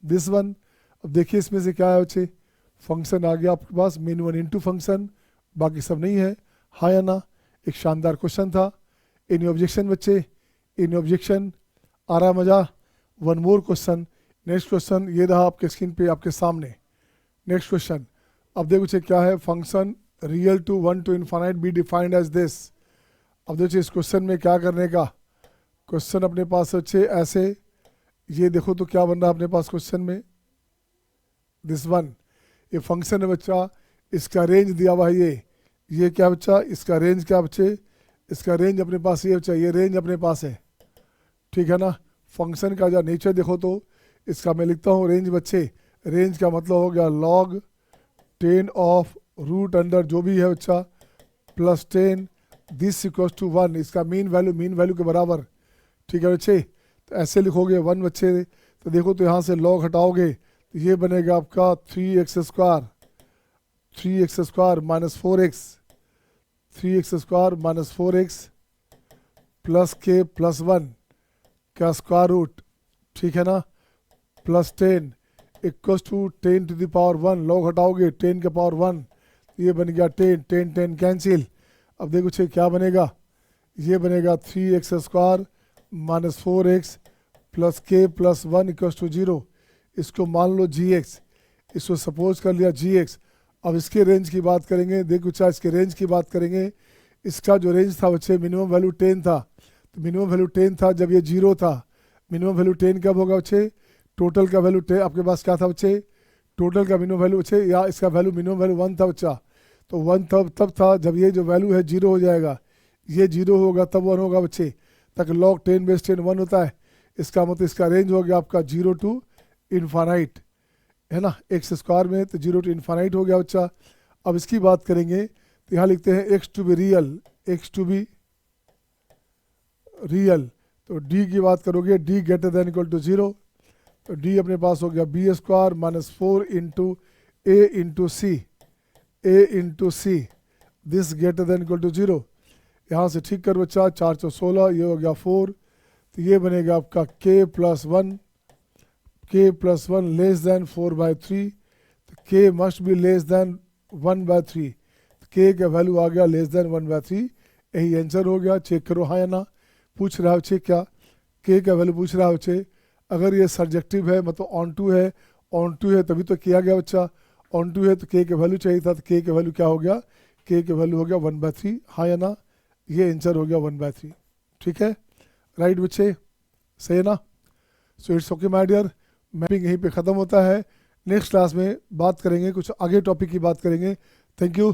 this one. अब देखिए इसमें से क्या है बच्चे, फंक्शन आ गया आपके पास मिनिमम इनटू फंक्शन, बाकी सब नहीं है, हाँ या ना। एक शानदार क्वेश्चन था, इन ऑब्जेक्शन बच्चे, इन ऑब्जेक्शन, आ रहा मजा। One more question, next question ये रहा आपके स्क्रीन पे आपके सामने, नेक्स्ट क्वेश्चन। अब देखो बच्चे क्या है, function real to 1 to infinite be defined as this. अब देखो इस क्वेश्चन में क्या करने का, क्वेश्चन अपने पास बच्चे ऐसे, ये देखो तो क्या बन रहा है अपने पास क्वेश्चन में, दिस वन, ये फंक्शन है बच्चा, इसका रेंज दिया हुआ है, ये क्या बच्चा, इसका रेंज क्या बच्चे, इसका रेंज अपने पास ये बच्चा, ये रेंज अपने पास है, ठीक है ना। फंक्शन का जो नेचर देखो तो इसका मैं लिखता हूँ रेंज बच्चे, रेंज का मतलब हो गया log 10 ऑफ रूट अंडर जो भी है बच्चा प्लस 10 दिस इक्वल्स टू 1, इसका मीन वैल्यू के बराबर, ठीक है बच्चे। तो ऐसे लिखोगे 1 बच्चे, तो देखो तो यहाँ से log हटाओगे तो ये बनेगा आपका 3x square minus 4x, 3x square minus 4x plus के प्लस 1 का स्क्वायर रूट, ठीक है ना, plus 10 equals to 10 to the power 1, log हटाओगे 10 के पावर 1, ये बन गया 10 10 10 कैंसिल। अब देखो छे क्या बनेगा, ये बनेगा 3x square minus 4x plus के प्लस 1 इक्वल्स टू 0। इसको मान लो gx, इसको सपोज कर लिया gx। अब इसके रेंज की बात करेंगे, देखो चाहे इसके रेंज की बात करेंगे, इसका जो रेंज था बच्चे मिनिमम वैल्यू 10 था, तो मिनिमम वैल्यू 10 था जब ये 0 था, मिनिमम वैल्यू 10 कब होगा बच्चे, टोटल का वैल्यू आपके पास क्या था बच्चे, टोटल का मिनिमम वैल्यू बच्चे, या इसका वैल्यू मिनिमम वैल्यू 1 था बच्चा। तो 1 तब था जब ये जो वैल्यू है 0 हो जाएगा, ये 0 होगा तब 1 होगा बच्चे, ताकि log 10⁻10 1 होता है। इसका मतलब इसका रेंज हो गया आपका 0 to इन्फानाइट, है ना, एक्स स्क्वायर में, तो 0 to इन्फानाइट हो गया बच्चा। अब इसकी बात करेंगे तो यहाँ लिखते हैं एक्स टू बी रियल, तो डी की बात करोगे, D greater than equal to 0, तो डी अपने पास हो गया B square minus 4 into A into C this greater than equal to 0। यहाँ से ठीक कर बच्चा, 4 चौ 16, ये हो गया 4, तो ये बनेगा आपका k plus one less than 4/3, तो k must be less than 1/3, तो k का वैल्यू आ गया लेस देन 1/3, यही आंसर हो गया। चेक करो हाँ या ना, पूछ रहा है बच्चे क्या, k का वैल्यू पूछ रहा है बच्चे। अगर ये सब्जेक्टिव है मतलब ऑन टू है तभी तो किया गया बच्चा, ऑन टू है तो k का वैल्यू चाहिए था, तो k का वैल्यू क्या हो गया, k का वैल्यू हो गया 1/3, हाँ या ना, ये आंसर हो गया 1/3। ठीक है, राइट बच्चे, सही है ना। So it's okay my dear, mapping यहीं पे ख़त्म होता है। नेक्स्ट क्लास में बात करेंगे, कुछ आगे टॉपिक की बात करेंगे। Thank you.